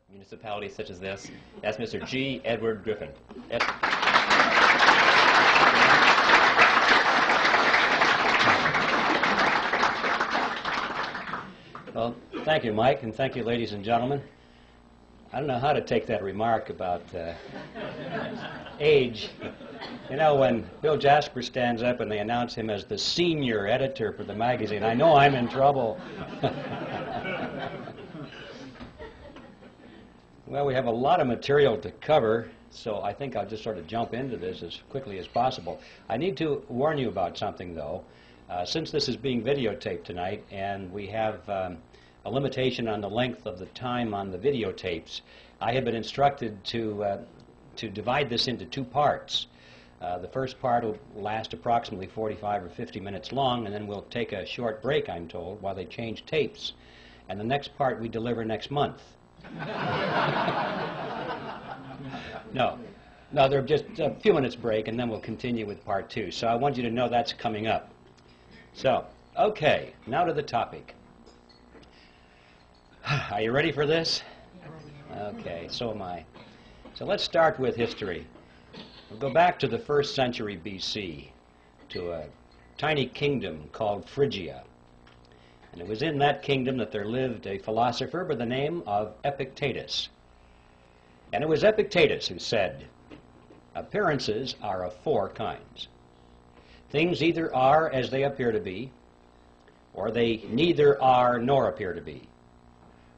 municipalities such as this. That's Mr. G. Edward Griffin. Well, thank you, Mike, and thank you, ladies and gentlemen. I don't know how to take that remark about age. You know, when Bill Jasper stands up and they announce him as the senior editor for the magazine, I know I'm in trouble. Well, we have a lot of material to cover, so I think I'll just sort of jump into this as quickly as possible. I need to warn you about something, though. Since this is being videotaped tonight, and we have a limitation on the length of the time on the videotapes, I have been instructed to divide this into two parts. The first part will last approximately 45 or 50 minutes long, and then we'll take a short break, I'm told, while they change tapes. And the next part we deliver next month. No, they're just a few minutes break, and then we'll continue with part two. So I want you to know that's coming up. So, okay, now to the topic. Are you ready for this? Okay, so am I. So let's start with history. We'll go back to the 1st century BC, to a tiny kingdom called Phrygia. And it was in that kingdom that there lived a philosopher by the name of Epictetus. And it was Epictetus who said, appearances are of 4 kinds. Things either are as they appear to be, or they neither are nor appear to be,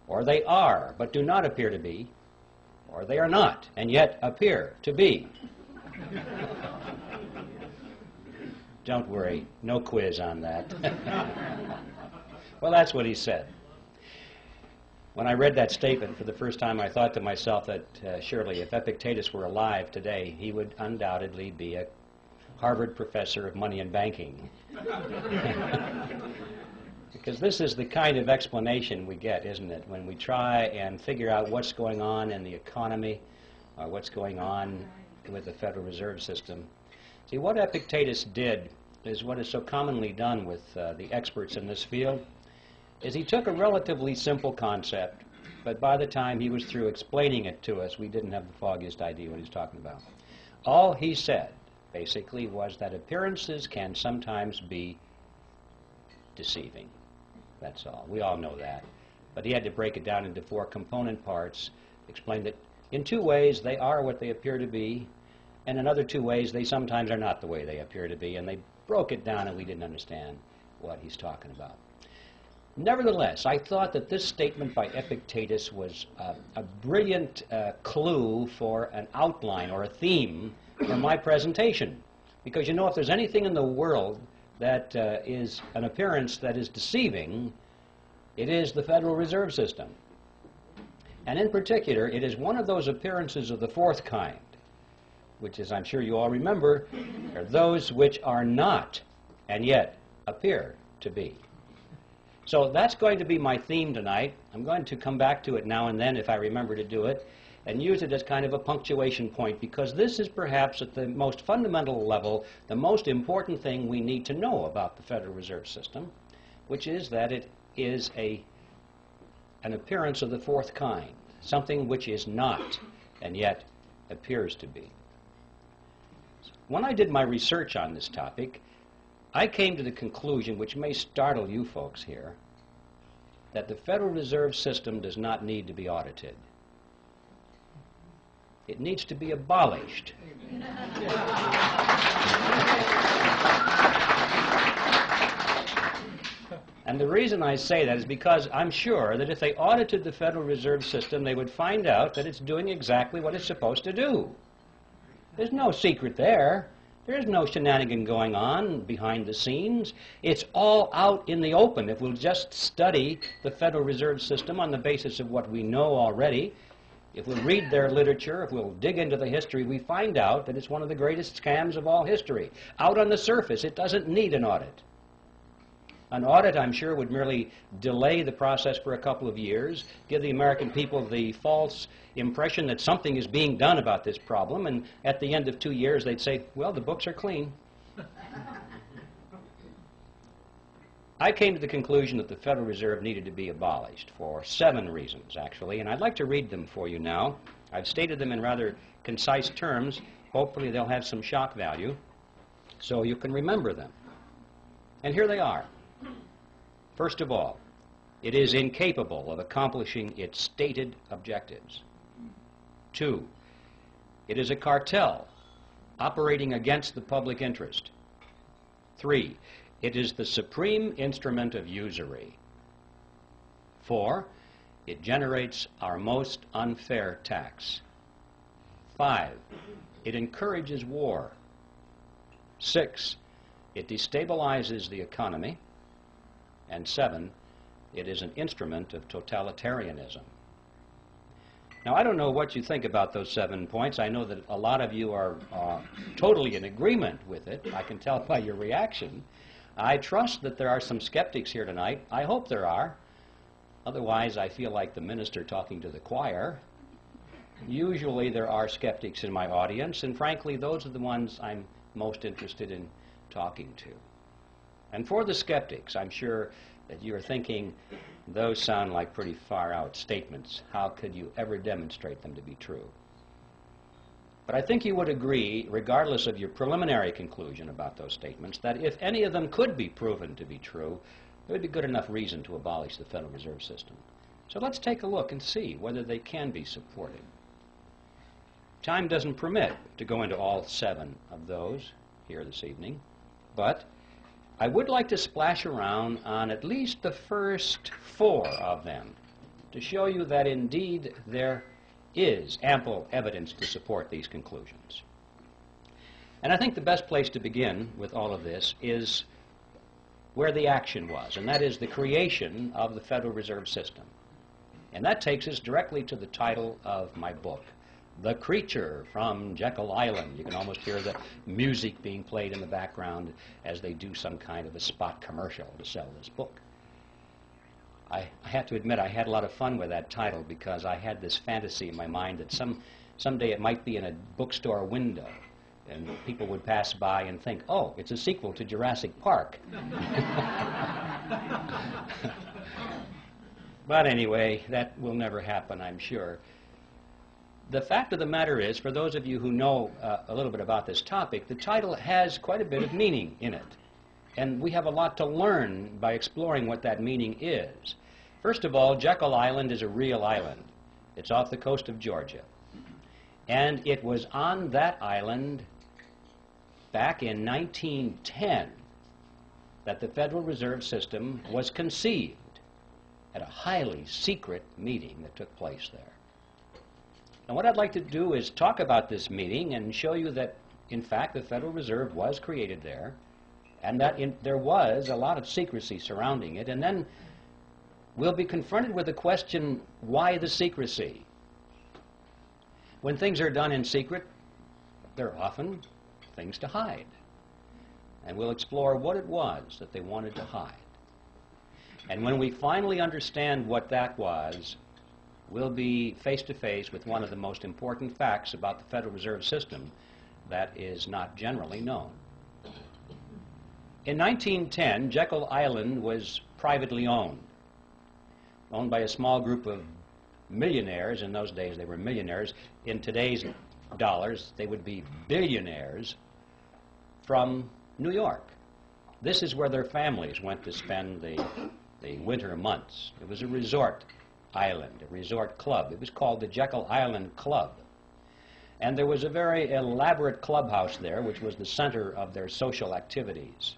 or they are but do not appear to be, or they are not and yet appear to be. Don't worry, no quiz on that. Well, that's what he said. When I read that statement for the first time, I thought to myself that surely if Epictetus were alive today, he would undoubtedly be a Harvard professor of money and banking. Because this is the kind of explanation we get, isn't it, when we try and figure out what's going on in the economy or what's going on with the Federal Reserve System. See, what Epictetus did is what is so commonly done with the experts in this field, is he took a relatively simple concept, but by the time he was through explaining it to us, we didn't have the foggiest idea what he was talking about. All he said, basically, was that appearances can sometimes be deceiving. That's all. We all know that. But he had to break it down into 4 component parts, explain that in 2 ways they are what they appear to be, and in other 2 ways they sometimes are not the way they appear to be, and they broke it down and we didn't understand what he's talking about. Nevertheless, I thought that this statement by Epictetus was a brilliant clue for an outline or a theme for my presentation. Because, you know, if there's anything in the world that is an appearance that is deceiving, it is the Federal Reserve System. And in particular, it is one of those appearances of the 4th kind, which, as I'm sure you all remember, are those which are not and yet appear to be. So that's going to be my theme tonight. I'm going to come back to it now and then if I remember to do it, and use it as kind of a punctuation point, because this is perhaps at the most fundamental level the most important thing we need to know about the Federal Reserve System, which is that it is an appearance of the 4th kind, something which is not and yet appears to be. When I did my research on this topic, I came to the conclusion, which may startle you folks here, that the Federal Reserve System does not need to be audited. It needs to be abolished. And the reason I say that is because I'm sure that if they audited the Federal Reserve System, they would find out that it's doing exactly what it's supposed to do. There's no secret there. There's no shenanigan going on behind the scenes. It's all out in the open. If we'll just study the Federal Reserve System on the basis of what we know already, if we'll read their literature, if we'll dig into the history, we find out that it's one of the greatest scams of all history. Out on the surface, it doesn't need an audit. An audit, I'm sure, would merely delay the process for a couple of years, give the American people the false impression that something is being done about this problem, and at the end of 2 years they'd say, well, the books are clean. I came to the conclusion that the Federal Reserve needed to be abolished for 7 reasons, actually, and I'd like to read them for you now. I've stated them in rather concise terms. Hopefully they'll have some shock value so you can remember them. And here they are. First of all, it is incapable of accomplishing its stated objectives. 2, it is a cartel operating against the public interest. 3, it is the supreme instrument of usury. 4, it generates our most unfair tax. 5, it encourages war. 6, it destabilizes the economy. And 7, it is an instrument of totalitarianism. Now, I don't know what you think about those 7 points. I know that a lot of you are totally in agreement with it. I can tell by your reaction. I trust that there are some skeptics here tonight. I hope there are. Otherwise, I feel like the minister talking to the choir. Usually there are skeptics in my audience, and frankly, those are the ones I'm most interested in talking to. And for the skeptics, I'm sure that you're thinking, those sound like pretty far-out statements. How could you ever demonstrate them to be true? But I think you would agree, regardless of your preliminary conclusion about those statements, that if any of them could be proven to be true, there would be good enough reason to abolish the Federal Reserve System. So let's take a look and see whether they can be supported. Time doesn't permit to go into all 7 of those here this evening, but I would like to splash around on at least the first 4 of them to show you that indeed there is ample evidence to support these conclusions. And I think the best place to begin with all of this is where the action was, and that is the creation of the Federal Reserve System. And that takes us directly to the title of my book, The Creature from Jekyll Island. You can almost hear the music being played in the background as they do some kind of a spot commercial to sell this book. I have to admit I had a lot of fun with that title because I had this fantasy in my mind that someday it might be in a bookstore window and people would pass by and think, oh, it's a sequel to Jurassic Park. But anyway, that will never happen, I'm sure. The fact of the matter is, for those of you who know a little bit about this topic, the title has quite a bit of meaning in it. And we have a lot to learn by exploring what that meaning is. First of all, Jekyll Island is a real island. It's off the coast of Georgia. And it was on that island back in 1910 that the Federal Reserve System was conceived at a highly secret meeting that took place there. And what I'd like to do is talk about this meeting and show you that, in fact, the Federal Reserve was created there, and that there was a lot of secrecy surrounding it. And then we'll be confronted with the question, why the secrecy? When things are done in secret, there are often things to hide. And we'll explore what it was that they wanted to hide. And when we finally understand what that was, we'll be face to face with one of the most important facts about the Federal Reserve System that is not generally known. In 1910, Jekyll Island was privately owned by a small group of millionaires. In those days, they were millionaires. In today's dollars, they would be billionaires from New York. This is where their families went to spend the winter months. It was a resort island, a resort club. It was called the Jekyll Island Club. And there was a very elaborate clubhouse there, which was the center of their social activities.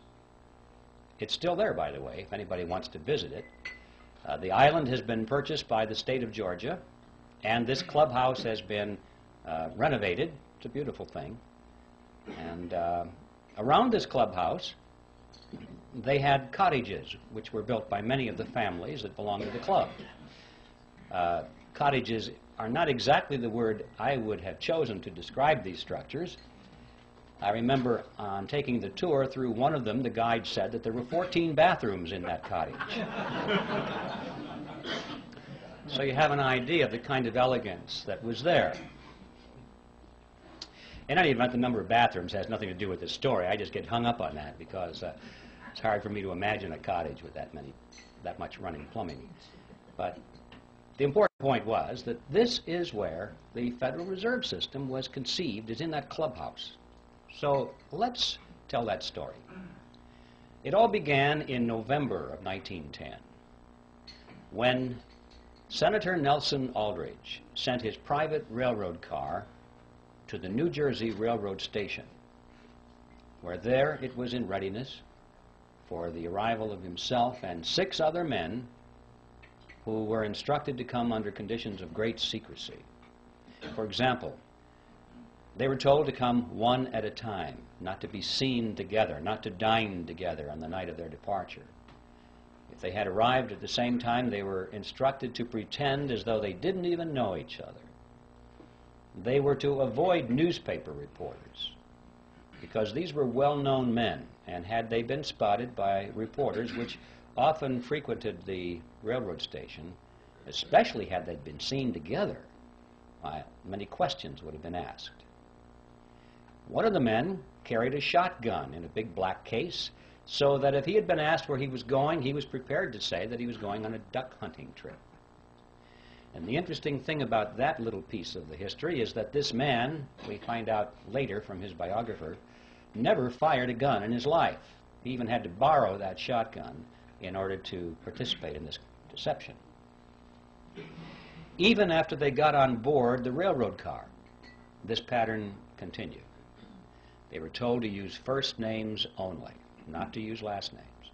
It's still there, by the way, if anybody wants to visit it. The island has been purchased by the state of Georgia, and this clubhouse has been renovated. It's a beautiful thing. And around this clubhouse, they had cottages, which were built by many of the families that belonged to the club. Cottages are not exactly the word I would have chosen to describe these structures. I remember on taking the tour through one of them, the guide said that there were 14 bathrooms in that cottage. So you have an idea of the kind of elegance that was there. In any event, the number of bathrooms has nothing to do with this story. I just get hung up on that because It's hard for me to imagine a cottage with that much running plumbing. But the important point was that this is where the Federal Reserve System was conceived, is in that clubhouse. So let's tell that story. It all began in November of 1910, when Senator Nelson Aldrich sent his private railroad car to the New Jersey Railroad Station, where there it was in readiness for the arrival of himself and 6 other men who were instructed to come under conditions of great secrecy. For example, they were told to come one at a time, not to be seen together, not to dine together on the night of their departure. If they had arrived at the same time, they were instructed to pretend as though they didn't even know each other. They were to avoid newspaper reporters, because these were well-known men, and had they been spotted by reporters, which often frequented the railroad station, especially had they been seen together, many questions would have been asked. One of the men carried a shotgun in a big black case, so that if he had been asked where he was going, he was prepared to say that he was going on a duck hunting trip. And the interesting thing about that little piece of the history is that this man, we find out later from his biographer, never fired a gun in his life. He even had to borrow that shotgun in order to participate in this deception. Even after they got on board the railroad car, this pattern continued. They were told to use first names only, not to use last names.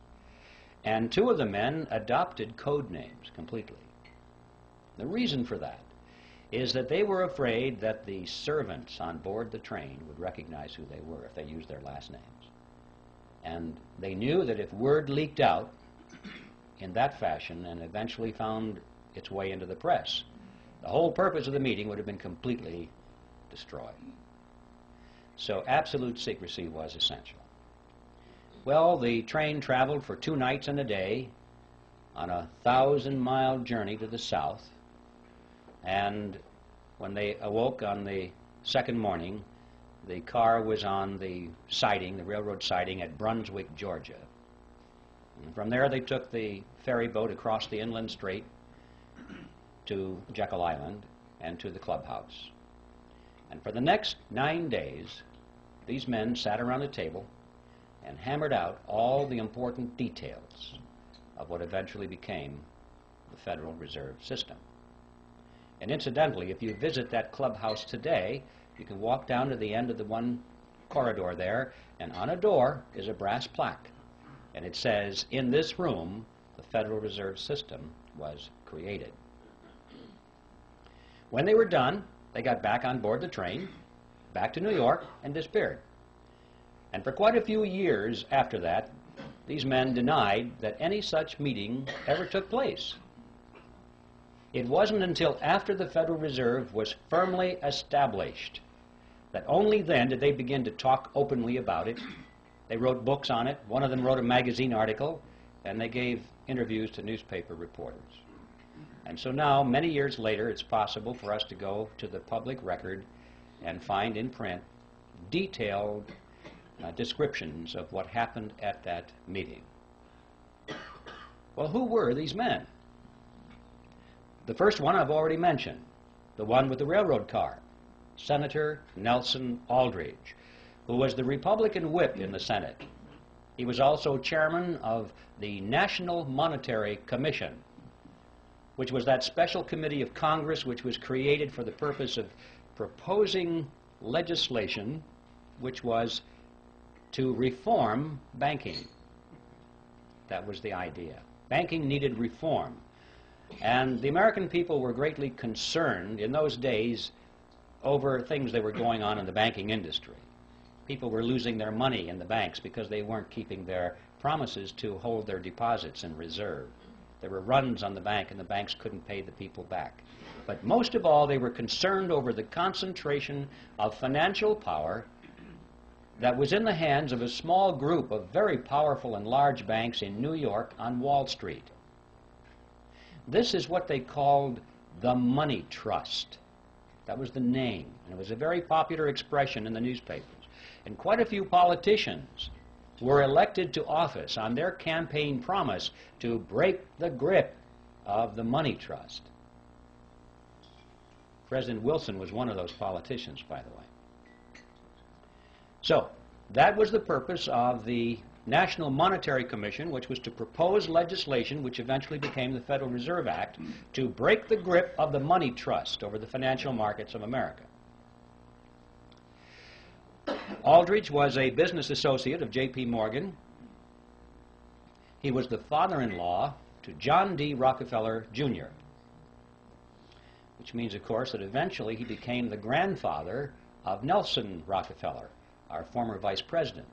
And 2 of the men adopted code names completely. The reason for that is that they were afraid that the servants on board the train would recognize who they were if they used their last names. And they knew that if word leaked out in that fashion and eventually found its way into the press, the whole purpose of the meeting would have been completely destroyed. So absolute secrecy was essential. Well, the train traveled for 2 nights and a day on a 1,000-mile journey to the south, and when they awoke on the second morning, the car was on the siding, the railroad siding at Brunswick, Georgia. And from there they took the ferry boat across the inland strait to Jekyll Island and to the clubhouse. And for the next 9 days, these men sat around a table and hammered out all the important details of what eventually became the Federal Reserve System. And incidentally, if you visit that clubhouse today, you can walk down to the end of the one corridor there, and on a door is a brass plaque. And it says, "In this room, the Federal Reserve System was created." When they were done, they got back on board the train, back to New York, and disappeared. And for quite a few years after that, these men denied that any such meeting ever took place. It wasn't until after the Federal Reserve was firmly established that only then did they begin to talk openly about it. They wrote books on it. One of them wrote a magazine article, and they gave interviews to newspaper reporters. And so now, many years later, it's possible for us to go to the public record and find in print detailed descriptions of what happened at that meeting. Well, who were these men? The first one I've already mentioned, the one with the railroad car, Senator Nelson Aldrich, who was the Republican whip in the Senate. He was also chairman of the National Monetary Commission, which was that special committee of Congress which was created for the purpose of proposing legislation which was to reform banking. That was the idea. Banking needed reform. And the American people were greatly concerned in those days over things that were going on in the banking industry. People were losing their money in the banks because they weren't keeping their promises to hold their deposits in reserve. There were runs on the bank, and the banks couldn't pay the people back. But most of all, they were concerned over the concentration of financial power that was in the hands of a small group of very powerful and large banks in New York on Wall Street. This is what they called the money trust. That was the name, and it was a very popular expression in the newspapers. And quite a few politicians were elected to office on their campaign promise to break the grip of the money trust. President Wilson was one of those politicians, by the way. So, that was the purpose of the National Monetary Commission, which was to propose legislation which eventually became the Federal Reserve Act to break the grip of the money trust over the financial markets of America. Aldrich was a business associate of J.P. Morgan. He was the father-in-law to John D. Rockefeller, Jr., which means, of course, that eventually he became the grandfather of Nelson Rockefeller, our former vice president.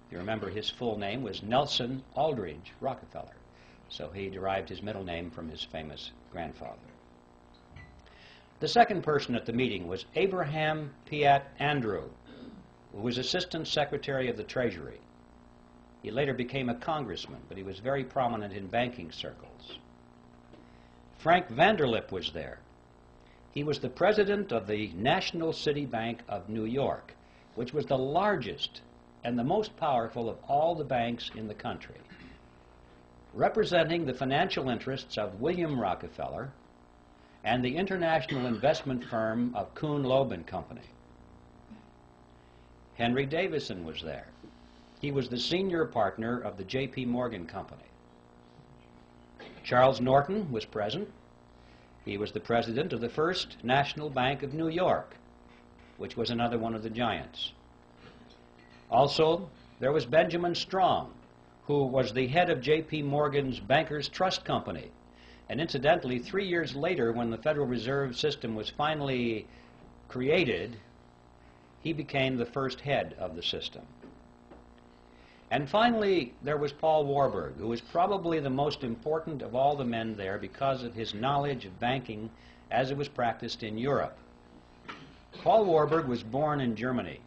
If you remember, his full name was Nelson Aldrich Rockefeller, so he derived his middle name from his famous grandfather. The second person at the meeting was Abraham Piatt Andrew, who was Assistant Secretary of the Treasury. He later became a congressman, but he was very prominent in banking circles. Frank Vanderlip was there. He was the president of the National City Bank of New York, which was the largest and the most powerful of all the banks in the country, representing the financial interests of William Rockefeller and the international investment firm of Kuhn, Loeb and Company. Henry Davison was there. He was the senior partner of the J.P. Morgan Company. Charles Norton was present. He was the president of the First National Bank of New York, which was another one of the giants. Also, there was Benjamin Strong, who was the head of J.P. Morgan's Bankers Trust Company. And incidentally, 3 years later, when the Federal Reserve System was finally created, he became the first head of the system. And finally, there was Paul Warburg, who was probably the most important of all the men there because of his knowledge of banking as it was practiced in Europe. Paul Warburg was born in Germany.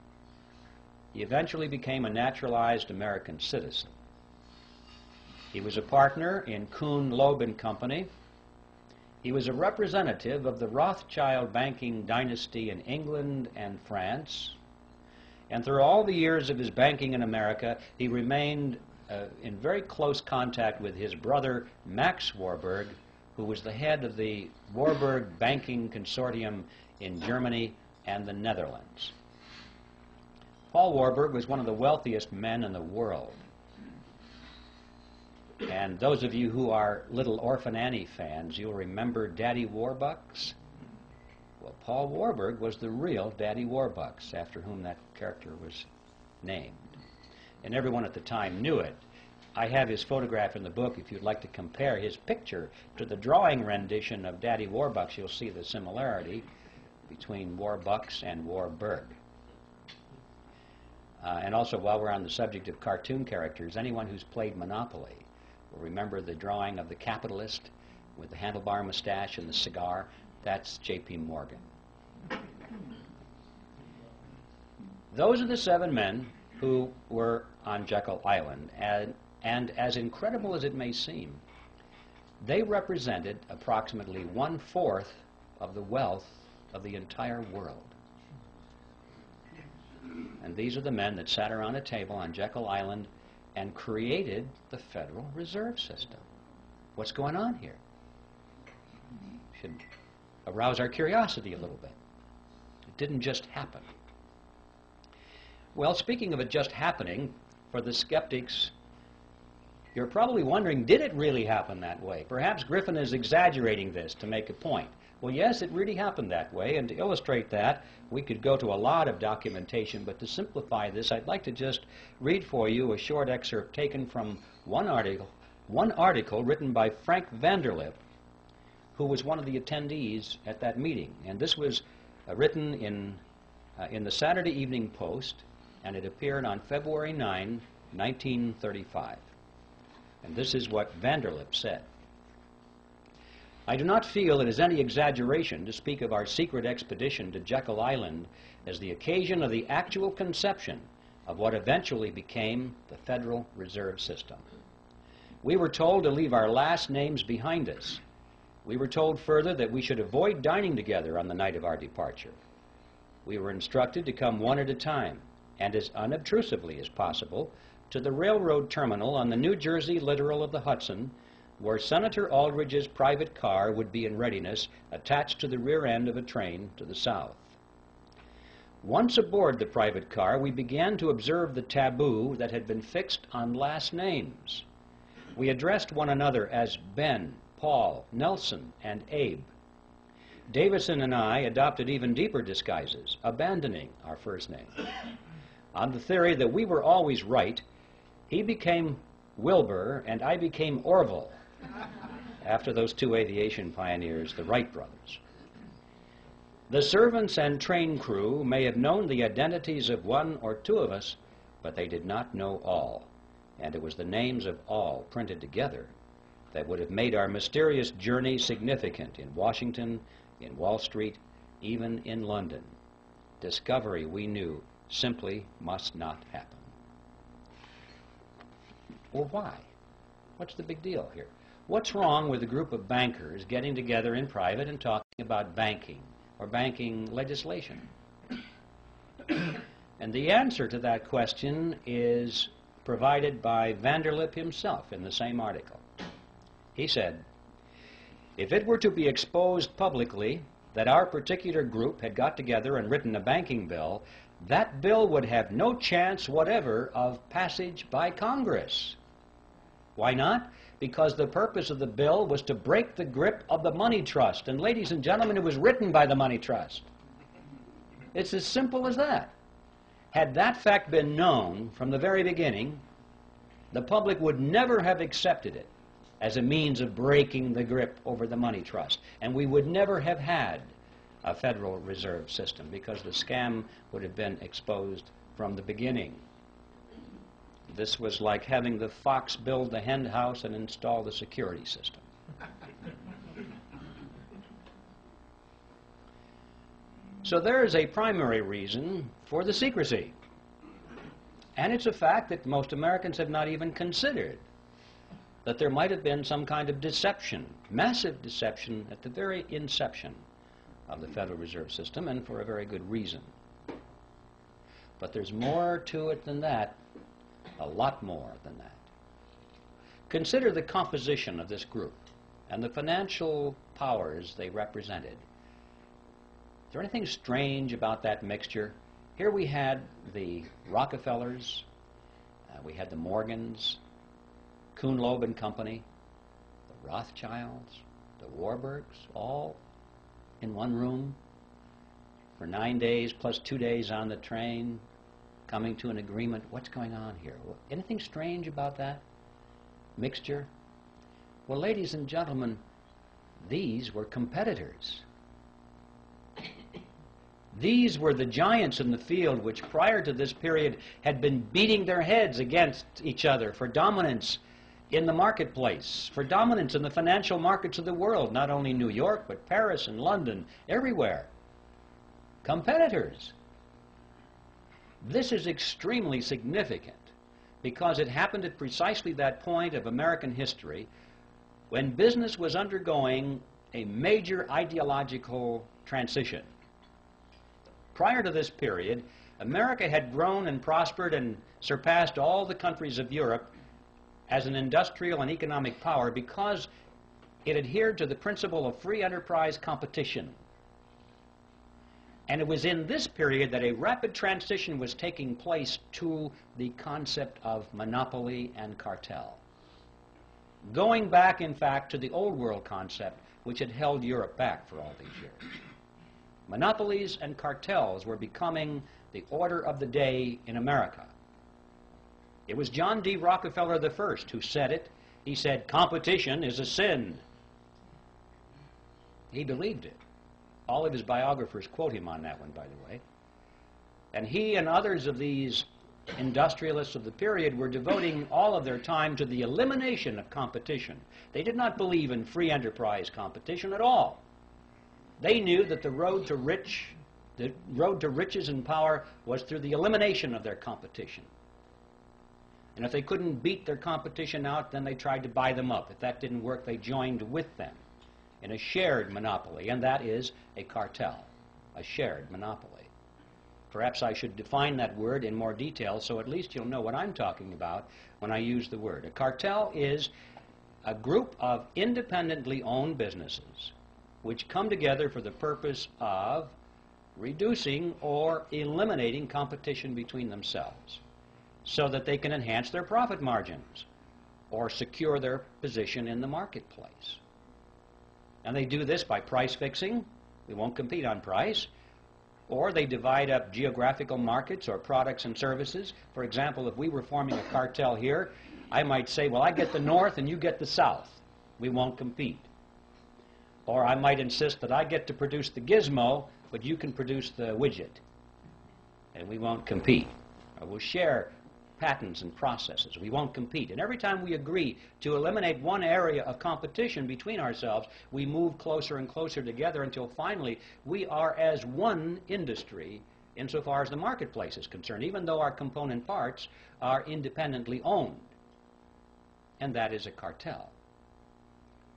He eventually became a naturalized American citizen. He was a partner in Kuhn, Loeb and Company. He was a representative of the Rothschild banking dynasty in England and France. And through all the years of his banking in America, he remained in very close contact with his brother, Max Warburg, who was the head of the Warburg Banking Consortium in Germany and the Netherlands. Paul Warburg was one of the wealthiest men in the world. And those of you who are Little Orphan Annie fans, you'll remember Daddy Warbucks. Well, Paul Warburg was the real Daddy Warbucks, after whom that character was named. And everyone at the time knew it. I have his photograph in the book. If you'd like to compare his picture to the drawing rendition of Daddy Warbucks, you'll see the similarity between Warbucks and Warburg. And also, while we're on the subject of cartoon characters, anyone who's played Monopoly will remember the drawing of the capitalist with the handlebar mustache and the cigar. That's J.P. Morgan. Those are the 7 men who were on Jekyll Island. And as incredible as it may seem, they represented approximately 1/4 of the wealth of the entire world. And these are the men that sat around a table on Jekyll Island and created the Federal Reserve System. What's going on here? Should arouse our curiosity a little bit. It didn't just happen. Well, speaking of it just happening, for the skeptics, you're probably wondering, did it really happen that way? Perhaps Griffin is exaggerating this to make a point. Well, yes, it really happened that way, and to illustrate that, we could go to a lot of documentation, but to simplify this, I'd like to just read for you a short excerpt taken from one article written by Frank Vanderlip, who was one of the attendees at that meeting. And this was written in the Saturday Evening Post, and it appeared on February 9, 1935. And this is what Vanderlip said. I do not feel it is any exaggeration to speak of our secret expedition to Jekyll Island as the occasion of the actual conception of what eventually became the Federal Reserve System. We were told to leave our last names behind us. We were told further that we should avoid dining together on the night of our departure. We were instructed to come one at a time, and as unobtrusively as possible, to the railroad terminal on the New Jersey littoral of the Hudson, where Senator Aldrich's private car would be in readiness, attached to the rear end of a train to the south. Once aboard the private car, we began to observe the taboo that had been fixed on last names. We addressed one another as Ben, Paul, Nelson, and Abe. Davison and I adopted even deeper disguises, abandoning our first name. On the theory that we were always right, he became Wilbur and I became Orville, after those two aviation pioneers, the Wright brothers. The servants and train crew may have known the identities of one or two of us, but they did not know all, and it was the names of all printed together that would have made our mysterious journey significant in Washington, in Wall Street, even in London. Discovery, we knew, simply must not happen. Well, why? What's the big deal here? What's wrong with a group of bankers getting together in private and talking about banking or banking legislation? And the answer to that question is provided by Vanderlip himself in the same article. He said, "If it were to be exposed publicly that our particular group had got together and written a banking bill, that bill would have no chance whatever of passage by Congress." Why not? Because the purpose of the bill was to break the grip of the money trust. And ladies and gentlemen, it was written by the money trust. It's as simple as that. Had that fact been known from the very beginning, the public would never have accepted it as a means of breaking the grip over the money trust. And we would never have had a Federal Reserve System because the scam would have been exposed from the beginning. This was like having the fox build the hen house and install the security system. So there is a primary reason for the secrecy. And it's a fact that most Americans have not even considered, that there might have been some kind of deception, massive deception at the very inception of the Federal Reserve System, and for a very good reason. But there's more to it than that, a lot more than that. Consider the composition of this group and the financial powers they represented. Is there anything strange about that mixture? Here we had the Rockefellers, we had the Morgans, Kuhn, Loeb and Company, the Rothschilds, the Warburgs, all in one room for 9 days plus 2 days on the train, coming to an agreement. What's going on here? Anything strange about that mixture? Well, ladies and gentlemen, these were competitors. These were the giants in the field which prior to this period had been beating their heads against each other for dominance in the marketplace, for dominance in the financial markets of the world, not only New York, but Paris and London, everywhere. Competitors. This is extremely significant because it happened at precisely that point of American history when business was undergoing a major ideological transition. Prior to this period, America had grown and prospered and surpassed all the countries of Europe as an industrial and economic power because it adhered to the principle of free enterprise competition. And it was in this period that a rapid transition was taking place to the concept of monopoly and cartel. Going back, in fact, to the old world concept which had held Europe back for all these years. Monopolies and cartels were becoming the order of the day in America. It was John D. Rockefeller I who said it. He said, "Competition is a sin." He believed it. All of his biographers quote him on that one, by the way. And he and others of these industrialists of the period were devoting all of their time to the elimination of competition. They did not believe in free enterprise competition at all. They knew that the road to riches and power was through the elimination of their competition. And if they couldn't beat their competition out, then they tried to buy them up. If that didn't work, they joined with them in a shared monopoly, and that is a cartel, a shared monopoly. Perhaps I should define that word in more detail so at least you'll know what I'm talking about when I use the word. A cartel is a group of independently owned businesses which come together for the purpose of reducing or eliminating competition between themselves so that they can enhance their profit margins or secure their position in the marketplace. And they do this by price fixing. We won't compete on price. Or they divide up geographical markets or products and services. For example, if we were forming a cartel here, I might say, well, I get the north and you get the south. We won't compete. Or I might insist that I get to produce the gizmo, but you can produce the widget. And we won't compete. Or we'll share patents and processes. We won't compete. And every time we agree to eliminate one area of competition between ourselves, we move closer and closer together until finally we are as one industry insofar as the marketplace is concerned, even though our component parts are independently owned. And that is a cartel.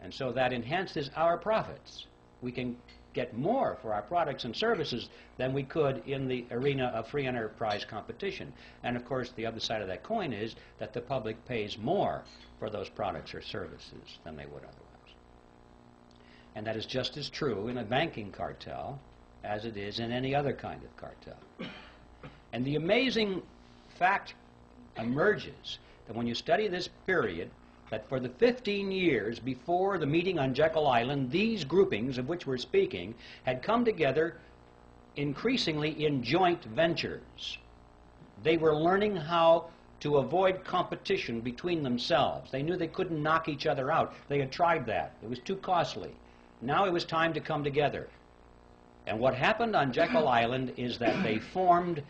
And so that enhances our profits. We can get more for our products and services than we could in the arena of free enterprise competition. And of course, the other side of that coin is that the public pays more for those products or services than they would otherwise. And that is just as true in a banking cartel as it is in any other kind of cartel. And the amazing fact emerges that when you study this period, that for the 15 years before the meeting on Jekyll Island, these groupings of which we're speaking had come together increasingly in joint ventures. They were learning how to avoid competition between themselves. They knew they couldn't knock each other out. They had tried that. It was too costly. Now it was time to come together. And what happened on Jekyll Island is that they formed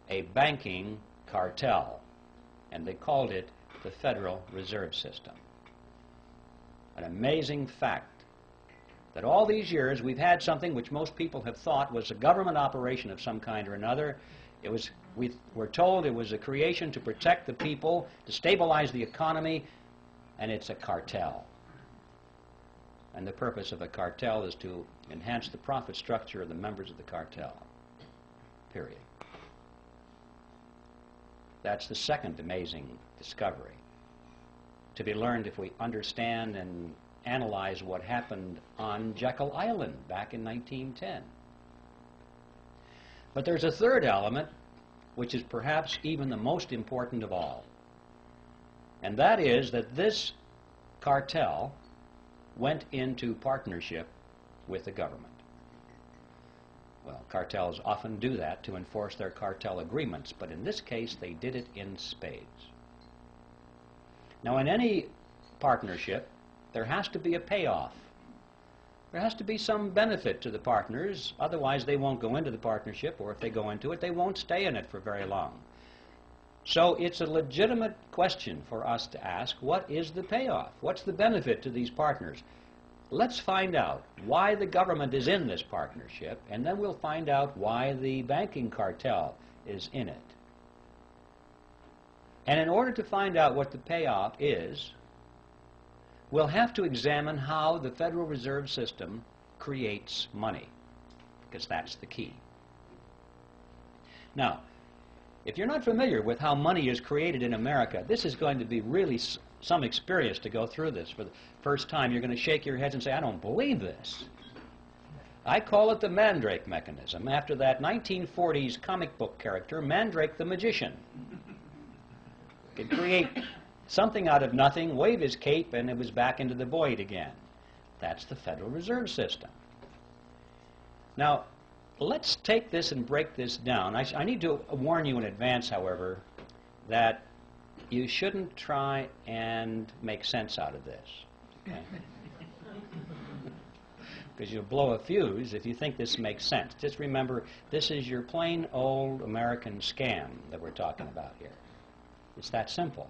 a banking cartel, and they called it the Federal Reserve System. An amazing fact that all these years we've had something which most people have thought was a government operation of some kind or another. We were told it was a creation to protect the people, to stabilize the economy, and it's a cartel. And the purpose of a cartel is to enhance the profit structure of the members of the cartel. Period. That's the second amazing discovery, to be learned if we understand and analyze what happened on Jekyll Island back in 1910. But there's a third element, which is perhaps even the most important of all, and that is that this cartel went into partnership with the government. Well, cartels often do that to enforce their cartel agreements, but in this case they did it in spades. Now, in any partnership, there has to be a payoff. There has to be some benefit to the partners, otherwise they won't go into the partnership, or if they go into it, they won't stay in it for very long. So it's a legitimate question for us to ask, what is the payoff? What's the benefit to these partners? Let's find out why the government is in this partnership, and then we'll find out why the banking cartel is in it. And in order to find out what the payoff is, we'll have to examine how the Federal Reserve System creates money, because that's the key. Now, if you're not familiar with how money is created in America, this is going to be really some experience to go through this. For the first time, you're going to shake your heads and say, I don't believe this. I call it the Mandrake mechanism, after that 1940s comic book character, Mandrake the Magician. Could create something out of nothing, wave his cape, and it was back into the void again. That's the Federal Reserve System. Now, let's take this and break this down. I need to warn you in advance, however, that you shouldn't try and make sense out of this. Okay? Because you'll blow a fuse if you think this makes sense. Just remember, this is your plain old American scam that we're talking about here. It's that simple.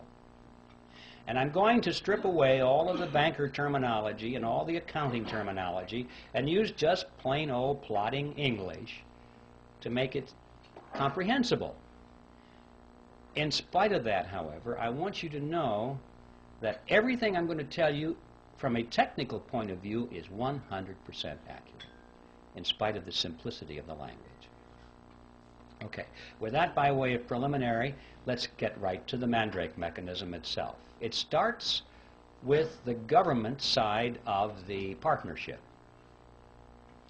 And I'm going to strip away all of the banker terminology and all the accounting terminology and use just plain old plodding English to make it comprehensible. In spite of that, however, I want you to know that everything I'm going to tell you from a technical point of view is 100% accurate, in spite of the simplicity of the language. Okay. With that by way of preliminary, let's get right to the Mandrake mechanism itself. It starts with the government side of the partnership.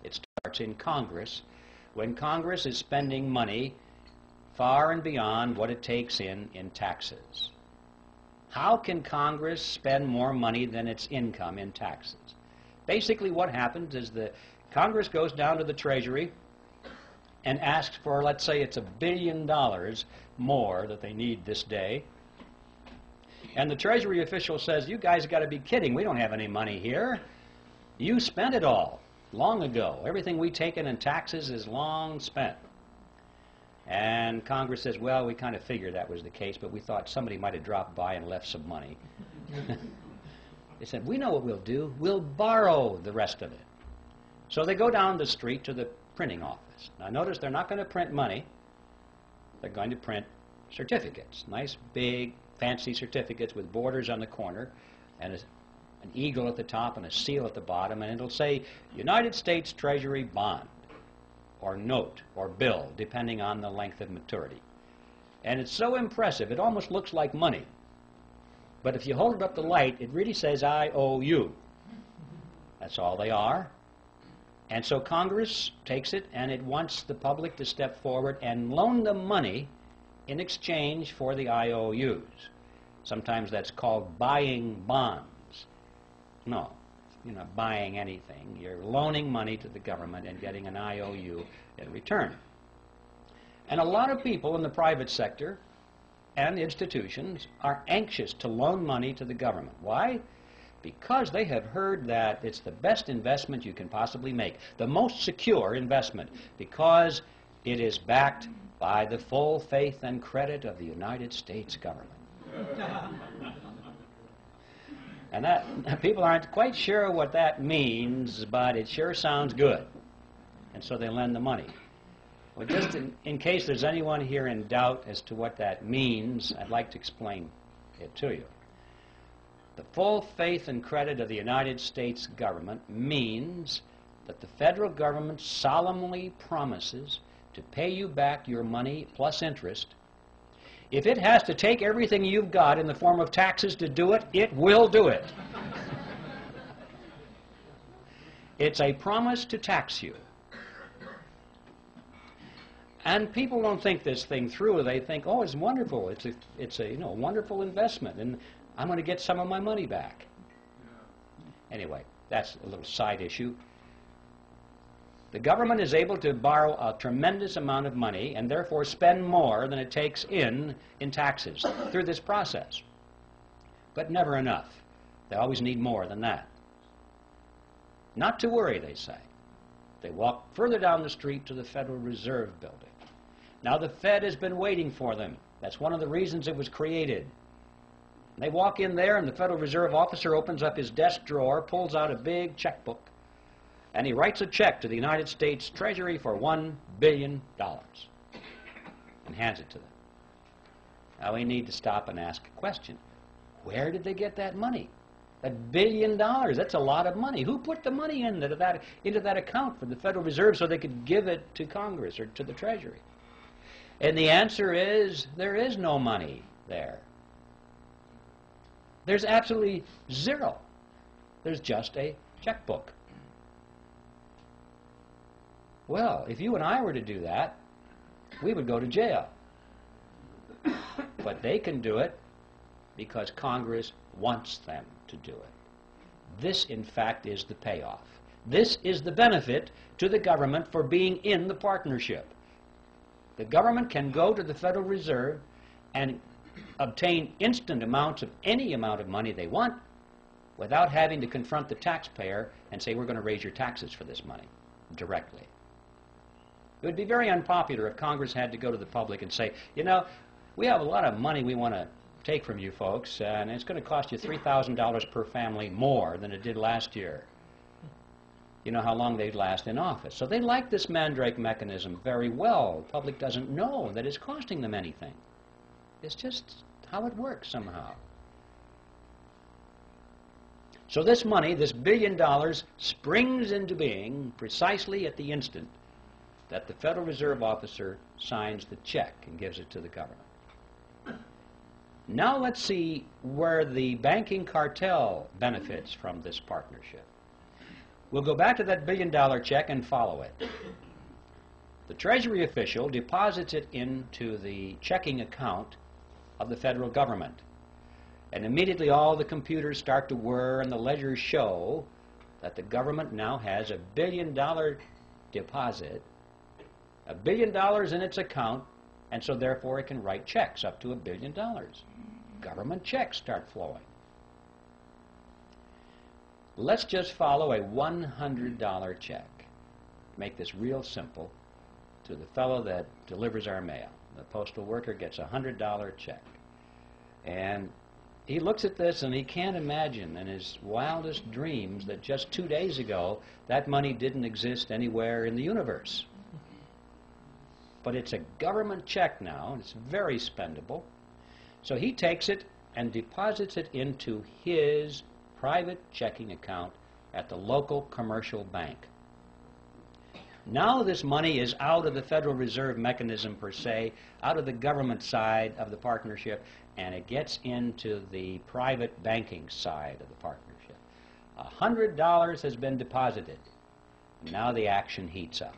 It starts in Congress, when Congress is spending money far and beyond what it takes in taxes. How can Congress spend more money than its income in taxes? Basically what happens is the Congress goes down to the Treasury and asks for, let's say it's $1 billion more that they need this day. And the Treasury official says, you guys got to be kidding, we don't have any money here. You spent it all long ago. Everything we taken in taxes is long spent. And Congress says, well, we kind of figured that was the case, but we thought somebody might have dropped by and left some money. They said, we know what we'll do. We'll borrow the rest of it. So they go down the street to the printing office. Now notice they're not going to print money. They're going to print certificates. Nice, big, fancy certificates with borders on the corner and an eagle at the top and a seal at the bottom, and it'll say United States Treasury bond or note or bill, depending on the length of maturity. And it's so impressive, it almost looks like money. But if you hold it up to light, it really says I owe you. That's all they are. And so Congress takes it and it wants the public to step forward and loan them money in exchange for the IOUs. Sometimes that's called buying bonds. No, you're not buying anything. You're loaning money to the government and getting an IOU in return. And a lot of people in the private sector and institutions are anxious to loan money to the government. Why? Because they have heard that it's the best investment you can possibly make, the most secure investment, because it is backed by the full faith and credit of the United States government. And that people aren't quite sure what that means, but it sure sounds good. And so they lend the money. Well, just in case there's anyone here in doubt as to what that means, I'd like to explain it to you. The full faith and credit of the United States government means that the federal government solemnly promises to pay you back your money plus interest. If it has to take everything you've got in the form of taxes to do it, it will do it. It's a promise to tax you. And people don't think this thing through. They think, oh, it's wonderful. It's a wonderful investment, and I'm going to get some of my money back. Anyway, that's a little side issue. The government is able to borrow a tremendous amount of money and therefore spend more than it takes in taxes through this process. But never enough. They always need more than that. Not to worry, they say. They walk further down the street to the Federal Reserve Building. Now the Fed has been waiting for them. That's one of the reasons it was created. They walk in there and the Federal Reserve officer opens up his desk drawer, pulls out a big checkbook, and he writes a check to the United States Treasury for $1 billion and hands it to them. Now we need to stop and ask a question. Where did they get that money? $1 billion, that's a lot of money. Who put the money into that account for the Federal Reserve so they could give it to Congress or to the Treasury? And the answer is, there is no money there. There's absolutely zero. There's just a checkbook. Well, if you and I were to do that, we would go to jail. But they can do it because Congress wants them to do it. This, in fact, is the payoff. This is the benefit to the government for being in the partnership. The government can go to the Federal Reserve and obtain instant amounts of any amount of money they want without having to confront the taxpayer and say, we're going to raise your taxes for this money directly. It would be very unpopular if Congress had to go to the public and say, you know, we have a lot of money we want to take from you folks, and it's going to cost you $3,000 per family more than it did last year. You know how long they'd last in office. So they like this Mandrake mechanism very well. The public doesn't know that it's costing them anything. It's just how it works somehow. So this money, this $1 billion, springs into being precisely at the instant that the Federal Reserve officer signs the check and gives it to the government. Now let's see where the banking cartel benefits from this partnership. We'll go back to that billion-dollar check and follow it. The Treasury official deposits it into the checking account of the federal government. And immediately all the computers start to whir and the ledgers show that the government now has $1 billion deposit, $1 billion in its account, and so therefore it can write checks up to $1 billion. Government checks start flowing. Let's just follow a $100 check. Make this real simple to the fellow that delivers our mail. The postal worker gets a $100 check. And he looks at this and he can't imagine in his wildest dreams that just 2 days ago that money didn't exist anywhere in the universe. But it's a government check now, and it's very spendable. So he takes it and deposits it into his private checking account at the local commercial bank. Now this money is out of the Federal Reserve mechanism per se, out of the government side of the partnership, and it gets into the private banking side of the partnership. $100 has been deposited. Now the action heats up.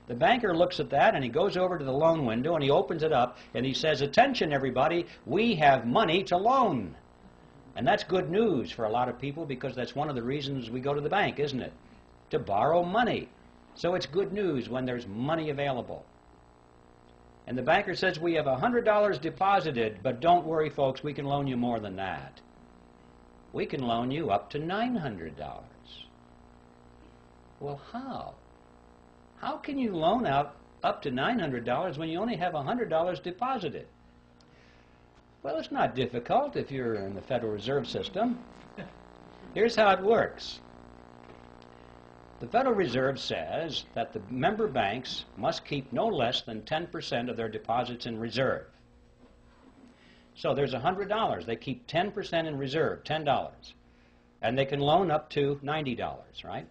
The banker looks at that and he goes over to the loan window and he opens it up and he says, "Attention everybody, we have money to loan." And that's good news for a lot of people because that's one of the reasons we go to the bank, isn't it? To borrow money. So it's good news when there's money available. And the banker says, "We have $100 deposited, but don't worry folks, we can loan you more than that. We can loan you up to $900. Well, how? How can you loan out up to $900 when you only have $100 deposited? Well, it's not difficult if you're in the Federal Reserve System. Here's how it works. The Federal Reserve says that the member banks must keep no less than 10% of their deposits in reserve. So there's $100. They keep 10% in reserve, $10. And they can loan up to $90, right?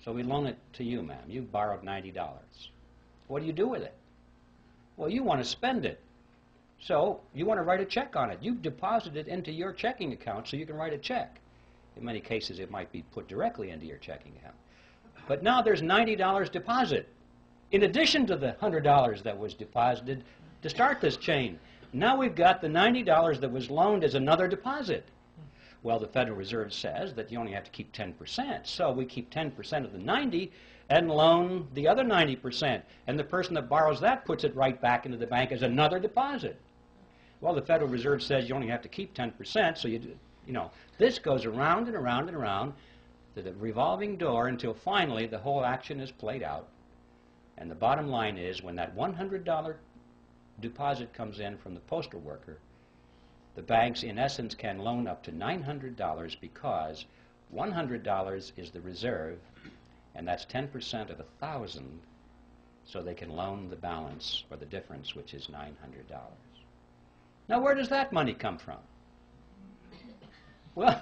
So we loan it to you, ma'am. You borrowed $90. What do you do with it? Well, you want to spend it. So you want to write a check on it. You deposit it into your checking account so you can write a check. In many cases, it might be put directly into your checking account. But now there's $90 deposit, in addition to the $100 that was deposited to start this chain. Now we've got the $90 that was loaned as another deposit. Well, the Federal Reserve says that you only have to keep 10%. So we keep 10% of the 90 and loan the other 90%. And the person that borrows that puts it right back into the bank as another deposit. Well, the Federal Reserve says you only have to keep 10%, so you know, this goes around and around and around to the revolving door until finally the whole action is played out. And the bottom line is when that $100 deposit comes in from the postal worker, the banks in essence can loan up to $900 because $100 is the reserve, and that's 10% of 1,000, so they can loan the balance or the difference, which is $900. Now where does that money come from? Well,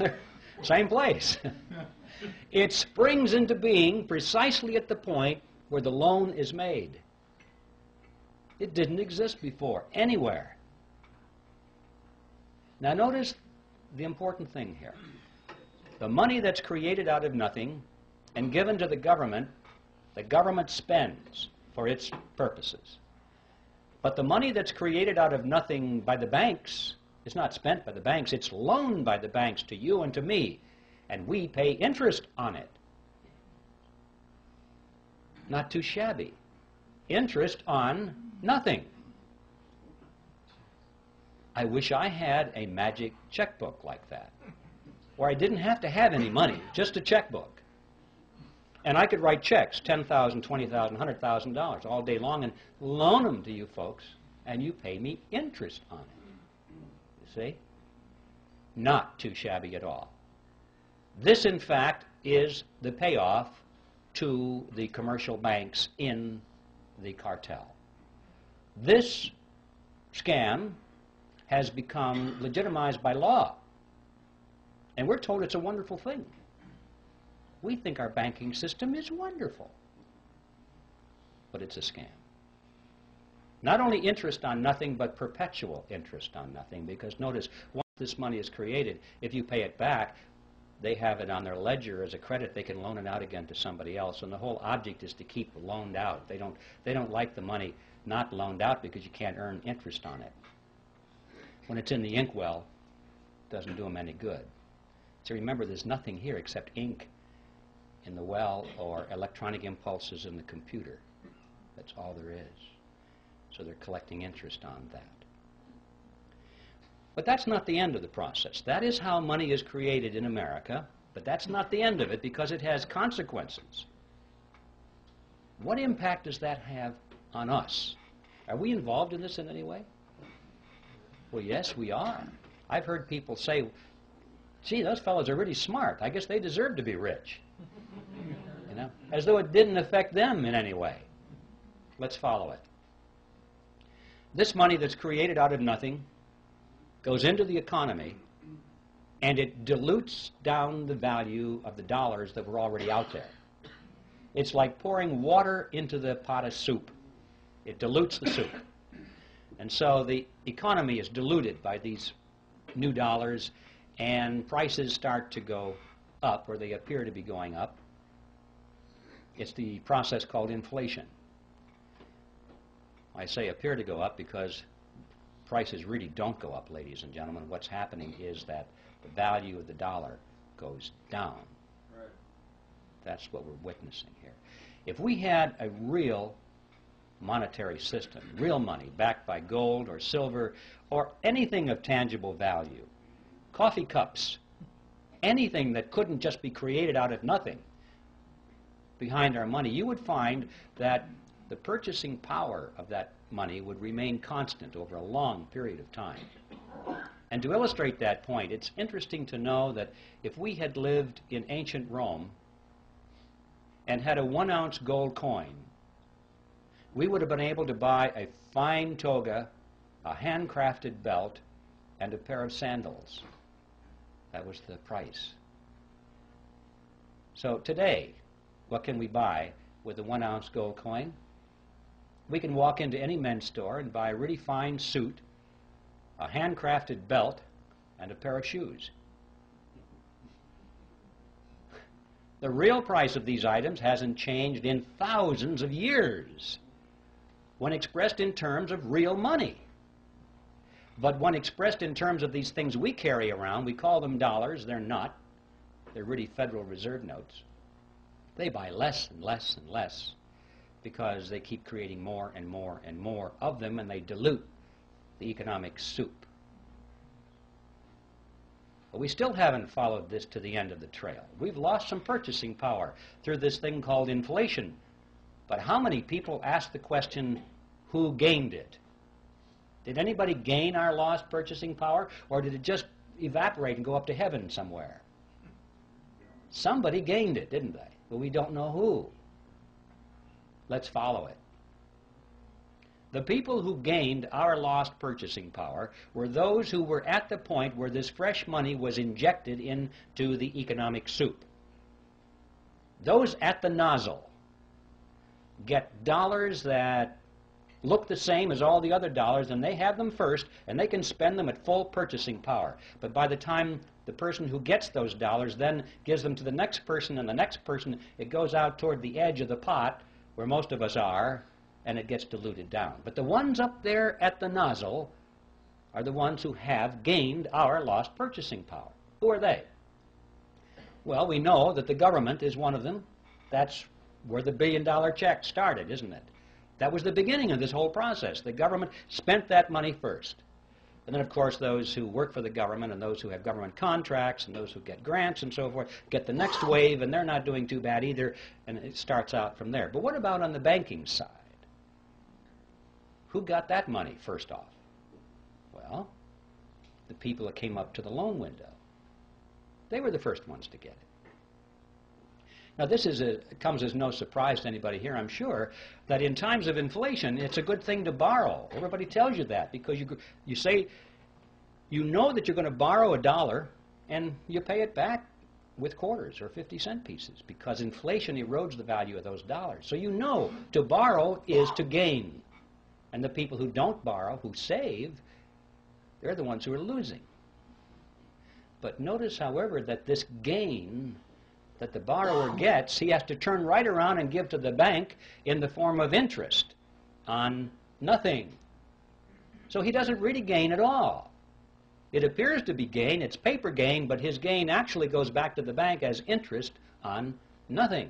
same place. It springs into being precisely at the point where the loan is made. It didn't exist before, anywhere. Now notice the important thing here. The money that's created out of nothing and given to the government spends for its purposes. But the money that's created out of nothing by the banks is not spent by the banks, it's loaned by the banks to you and to me, and we pay interest on it. Not too shabby. Interest on nothing. I wish I had a magic checkbook like that, where I didn't have to have any money, just a checkbook. And I could write checks, $10,000, $20,000, $100,000 all day long and loan them to you folks, and you pay me interest on it. See? Not too shabby at all. This, in fact, is the payoff to the commercial banks in the cartel. This scam has become legitimized by law, and we're told it's a wonderful thing. We think our banking system is wonderful. but it's a scam. Not only interest on nothing, but perpetual interest on nothing, because notice, once this money is created, if you pay it back, they have it on their ledger as a credit. They can loan it out again to somebody else, and the whole object is to keep loaned out. They don't like the money not loaned out because you can't earn interest on it. When it's in the inkwell, it doesn't do them any good. So remember, there's nothing here except ink in the well or electronic impulses in the computer. That's all there is. So they're collecting interest on that. But that's not the end of the process. That is how money is created in America, but that's not the end of it because it has consequences. What impact does that have on us? Are we involved in this in any way? Well, yes, we are. I've heard people say, gee, those fellows are really smart. I guess they deserve to be rich. You know, as though it didn't affect them in any way. Let's follow it. This money that's created out of nothing goes into the economy, and it dilutes down the value of the dollars that were already out there. It's like pouring water into the pot of soup. It dilutes the soup. And so the economy is diluted by these new dollars, and prices start to go up, or they appear to be going up. It's the process called inflation. I say appear to go up because prices really don't go up, ladies and gentlemen. What's happening is that the value of the dollar goes down. Right. That's what we're witnessing here. If we had a real monetary system, real money backed by gold or silver or anything of tangible value, coffee cups, anything that couldn't just be created out of nothing behind our money, you would find that the purchasing power of that money would remain constant over a long period of time. And to illustrate that point, it's interesting to know that if we had lived in ancient Rome and had a 1-ounce gold coin, we would have been able to buy a fine toga, a handcrafted belt, and a pair of sandals. That was the price. So today, what can we buy with a 1-ounce gold coin? We can walk into any men's store and buy a really fine suit, a handcrafted belt, and a pair of shoes. The real price of these items hasn't changed in thousands of years when expressed in terms of real money. But when expressed in terms of these things we carry around, we call them dollars. They're not. They're really Federal Reserve notes. They buy less and less and less because they keep creating more and more and more of them, and they dilute the economic soup. But we still haven't followed this to the end of the trail. We've lost some purchasing power through this thing called inflation. But how many people ask the question, who gained it? Did anybody gain our lost purchasing power, or did it just evaporate and go up to heaven somewhere? Somebody gained it, didn't they? But we don't know who. Let's follow it. The people who gained our lost purchasing power were those who were at the point where this fresh money was injected into the economic soup. Those at the nozzle get dollars that look the same as all the other dollars, and they have them first, and they can spend them at full purchasing power. But by the time the person who gets those dollars then gives them to the next person and the next person, it goes out toward the edge of the pot, where most of us are, and it gets diluted down. But the ones up there at the nozzle are the ones who have gained our lost purchasing power. Who are they? Well, we know that the government is one of them. That's where the billion-dollar check started, isn't it? That was the beginning of this whole process. The government spent that money first. And then, of course, those who work for the government and those who have government contracts and those who get grants and so forth get the next wave, and they're not doing too bad either, and it starts out from there. But what about on the banking side? Who got that money first off? Well, the people that came up to the loan window. They were the first ones to get it. Now, this comes as no surprise to anybody here, I'm sure, that in times of inflation, it's a good thing to borrow. Everybody tells you that because you know that you're going to borrow $1 and you pay it back with quarters or 50-cent pieces because inflation erodes the value of those dollars. So you know to borrow is to gain. And the people who don't borrow, who save, they're the ones who are losing. But notice, however, that this gain that the borrower gets, he has to turn right around and give to the bank in the form of interest on nothing. So he doesn't really gain at all. It appears to be gain, it's paper gain, but his gain actually goes back to the bank as interest on nothing.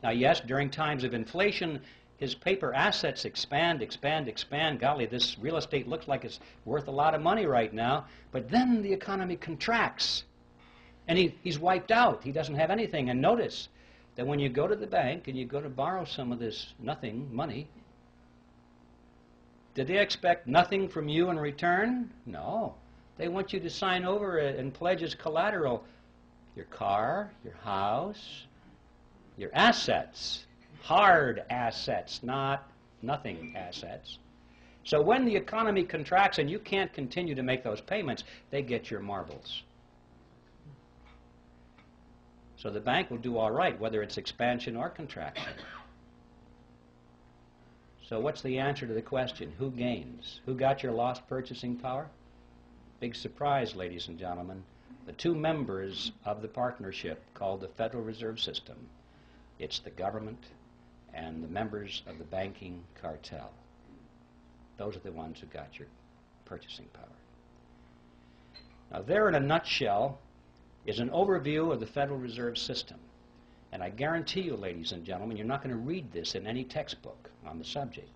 Now yes, during times of inflation, his paper assets expand. Golly, this real estate looks like it's worth a lot of money right now, but then the economy contracts, and he's wiped out. He doesn't have anything. And notice that when you go to the bank and you go to borrow some of this nothing money, did they expect nothing from you in return? No. They want you to sign over and pledge as collateral your car, your house, your assets, hard assets, not nothing assets. So when the economy contracts and you can't continue to make those payments, they get your marbles. So the bank will do all right, whether it's expansion or contraction. So what's the answer to the question? Who gains? Who got your lost purchasing power? Big surprise, ladies and gentlemen. The two members of the partnership called the Federal Reserve System. It's the government and the members of the banking cartel. Those are the ones who got your purchasing power. Now there in a nutshell is an overview of the Federal Reserve System. And I guarantee you, ladies and gentlemen, you're not going to read this in any textbook on the subject.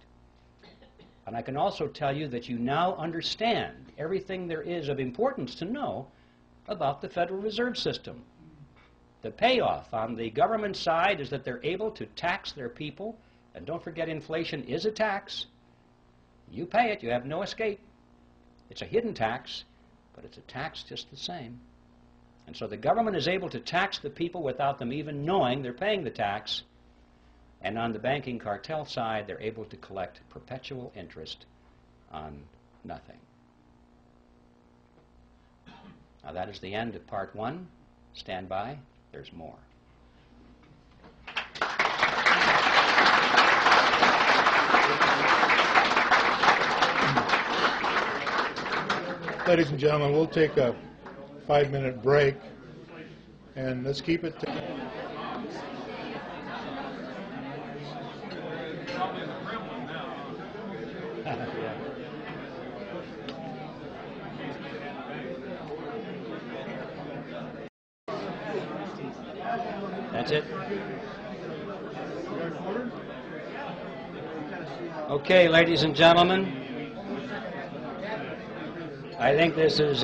And I can also tell you that you now understand everything there is of importance to know about the Federal Reserve System. The payoff on the government side is that they're able to tax their people, and don't forget inflation is a tax. You pay it, you have no escape. It's a hidden tax, but it's a tax just the same. And so the government is able to tax the people without them even knowing they're paying the tax. And on the banking cartel side, they're able to collect perpetual interest on nothing. Now that is the end of part one. Stand by. There's more. Ladies and gentlemen, we'll take a 5-minute break, and let's keep it to That's it? Okay, ladies and gentlemen, I think this is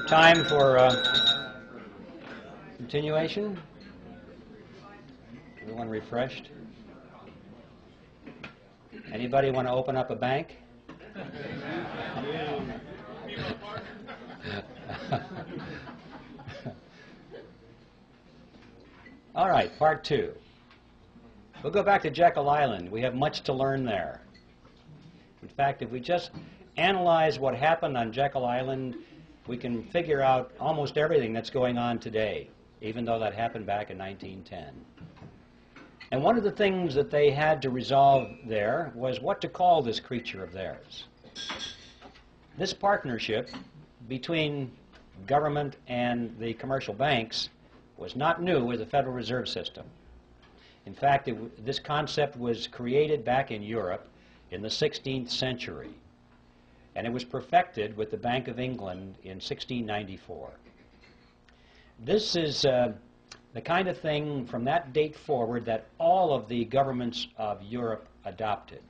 time for continuation. Everyone refreshed? Anybody want to open up a bank? All right, part two. We'll go back to Jekyll Island. We have much to learn there. In fact, if we just analyze what happened on Jekyll Island, we can figure out almost everything that's going on today, even though that happened back in 1910. And one of the things that they had to resolve there was what to call this creature of theirs. This partnership between government and the commercial banks was not new with the Federal Reserve System. In fact, this concept was created back in Europe in the 16th century, and it was perfected with the Bank of England in 1694. This is the kind of thing from that date forward that all of the governments of Europe adopted.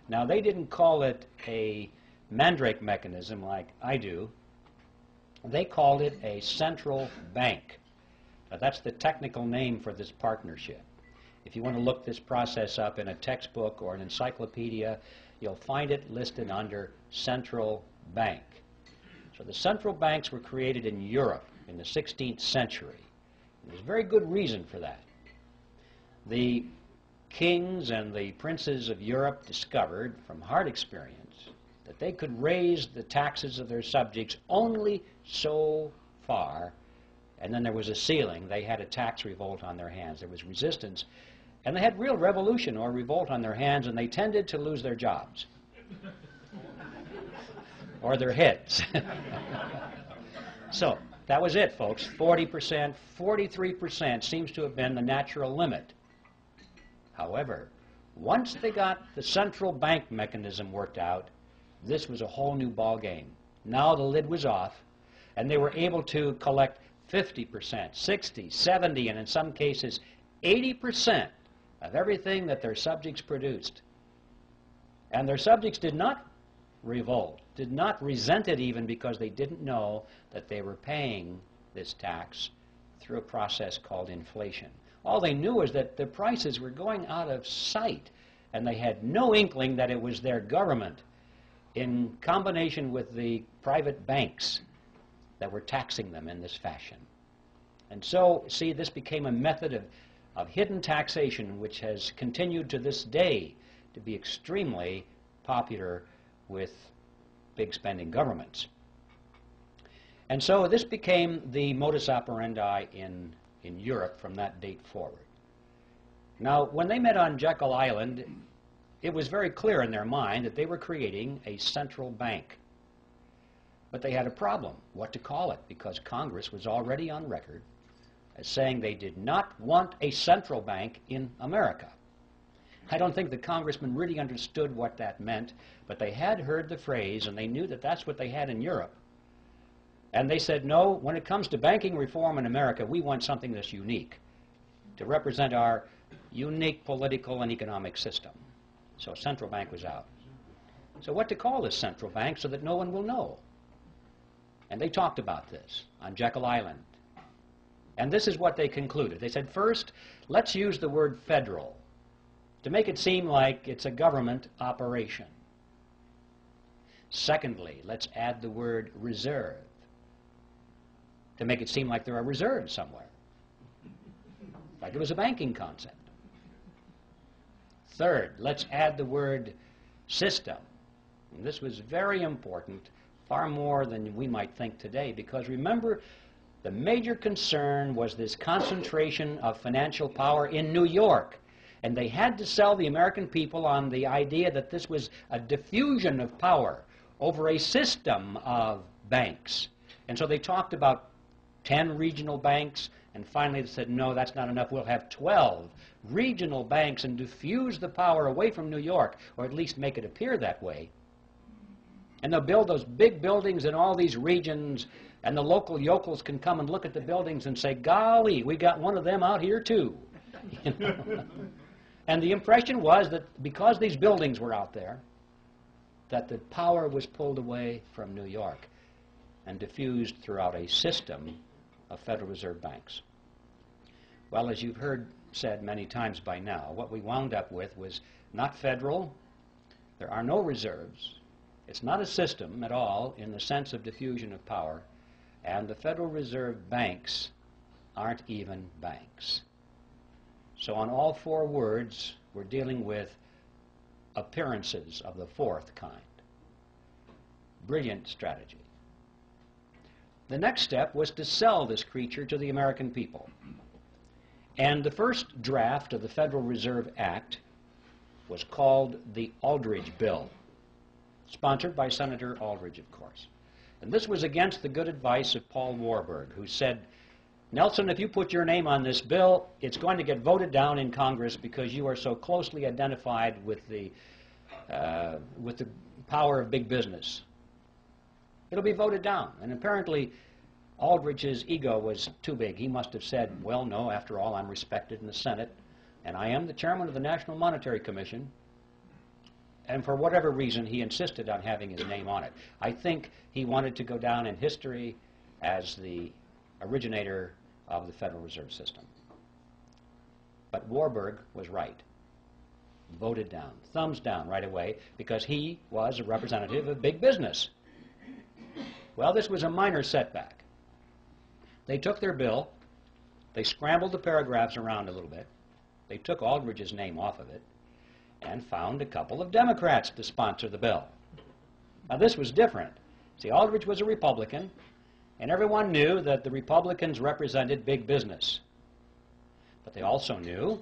Now, they didn't call it a mandrake mechanism like I do. They called it a central bank. Now, that's the technical name for this partnership. If you want to look this process up in a textbook or an encyclopedia, you'll find it listed under central bank. So the central banks were created in Europe in the 16th century. There's very good reason for that. The kings and the princes of Europe discovered from hard experience that they could raise the taxes of their subjects only so far And then there was a ceiling. They had a tax revolt on their hands. There was resistance. And they had real revolution or revolt on their hands, and they tended to lose their jobs. Or their heads. So, that was it, folks. 40%, 43% seems to have been the natural limit. However, once they got the central bank mechanism worked out, this was a whole new ball game. Now the lid was off, and they were able to collect 50%, 60, 70, and in some cases 80% of everything that their subjects produced. And their subjects did not revolt, did not resent it even, because they didn't know that they were paying this tax through a process called inflation. All they knew was that the prices were going out of sight, and they had no inkling that it was their government in combination with the private banks that were taxing them in this fashion. And so, see, this became a method of hidden taxation which has continued to this day to be extremely popular with big spending governments. And so this became the modus operandi in Europe from that date forward. Now, when they met on Jekyll Island, it was very clear in their mind that they were creating a central bank. But they had a problem, what to call it, because Congress was already on record as saying they did not want a central bank in America. I don't think the congressmen really understood what that meant, but they had heard the phrase, and they knew that that's what they had in Europe. And they said, no, when it comes to banking reform in America, we want something that's unique to represent our unique political and economic system. So central bank was out. So what to call this central bank so that no one will know? And they talked about this on Jekyll Island. And this is what they concluded. They said, first, let's use the word federal to make it seem like it's a government operation. Secondly, let's add the word reserve to make it seem like there are reserves somewhere, like it was a banking concept. Third, let's add the word system. And this was very important, far more than we might think today, because remember, the major concern was this concentration of financial power in New York. And they had to sell the American people on the idea that this was a diffusion of power over a system of banks. And so they talked about 10 regional banks, and finally they said, no, that's not enough. We'll have 12 regional banks and diffuse the power away from New York, or at least make it appear that way. And they'll build those big buildings in all these regions, and the local yokels can come and look at the buildings and say, golly, we got one of them out here too. You know? And the impression was that because these buildings were out there, that the power was pulled away from New York and diffused throughout a system of Federal Reserve banks. Well, as you've heard said many times by now, what we wound up with was not federal, there are no reserves, it's not a system at all in the sense of diffusion of power, and the Federal Reserve banks aren't even banks. So on all four words, we're dealing with appearances of the fourth kind. Brilliant strategy. The next step was to sell this creature to the American people. And the first draft of the Federal Reserve Act was called the Aldrich Bill, sponsored by Senator Aldrich, of course. And this was against the good advice of Paul Warburg, who said, Nelson, if you put your name on this bill, it's going to get voted down in Congress because you are so closely identified with the power of big business. It'll be voted down. And apparently, Aldrich's ego was too big. He must have said, well, no, after all, I'm respected in the Senate, and I am the chairman of the National Monetary Commission. And for whatever reason, he insisted on having his name on it. I think he wanted to go down in history as the originator of the Federal Reserve System. But Warburg was right. Voted down, thumbs down right away, because he was a representative of big business. Well, this was a minor setback. They took their bill, they scrambled the paragraphs around a little bit, they took Aldrich's name off of it, and found a couple of Democrats to sponsor the bill. Now, this was different. See, Aldrich was a Republican, And everyone knew that the Republicans represented big business. But they also knew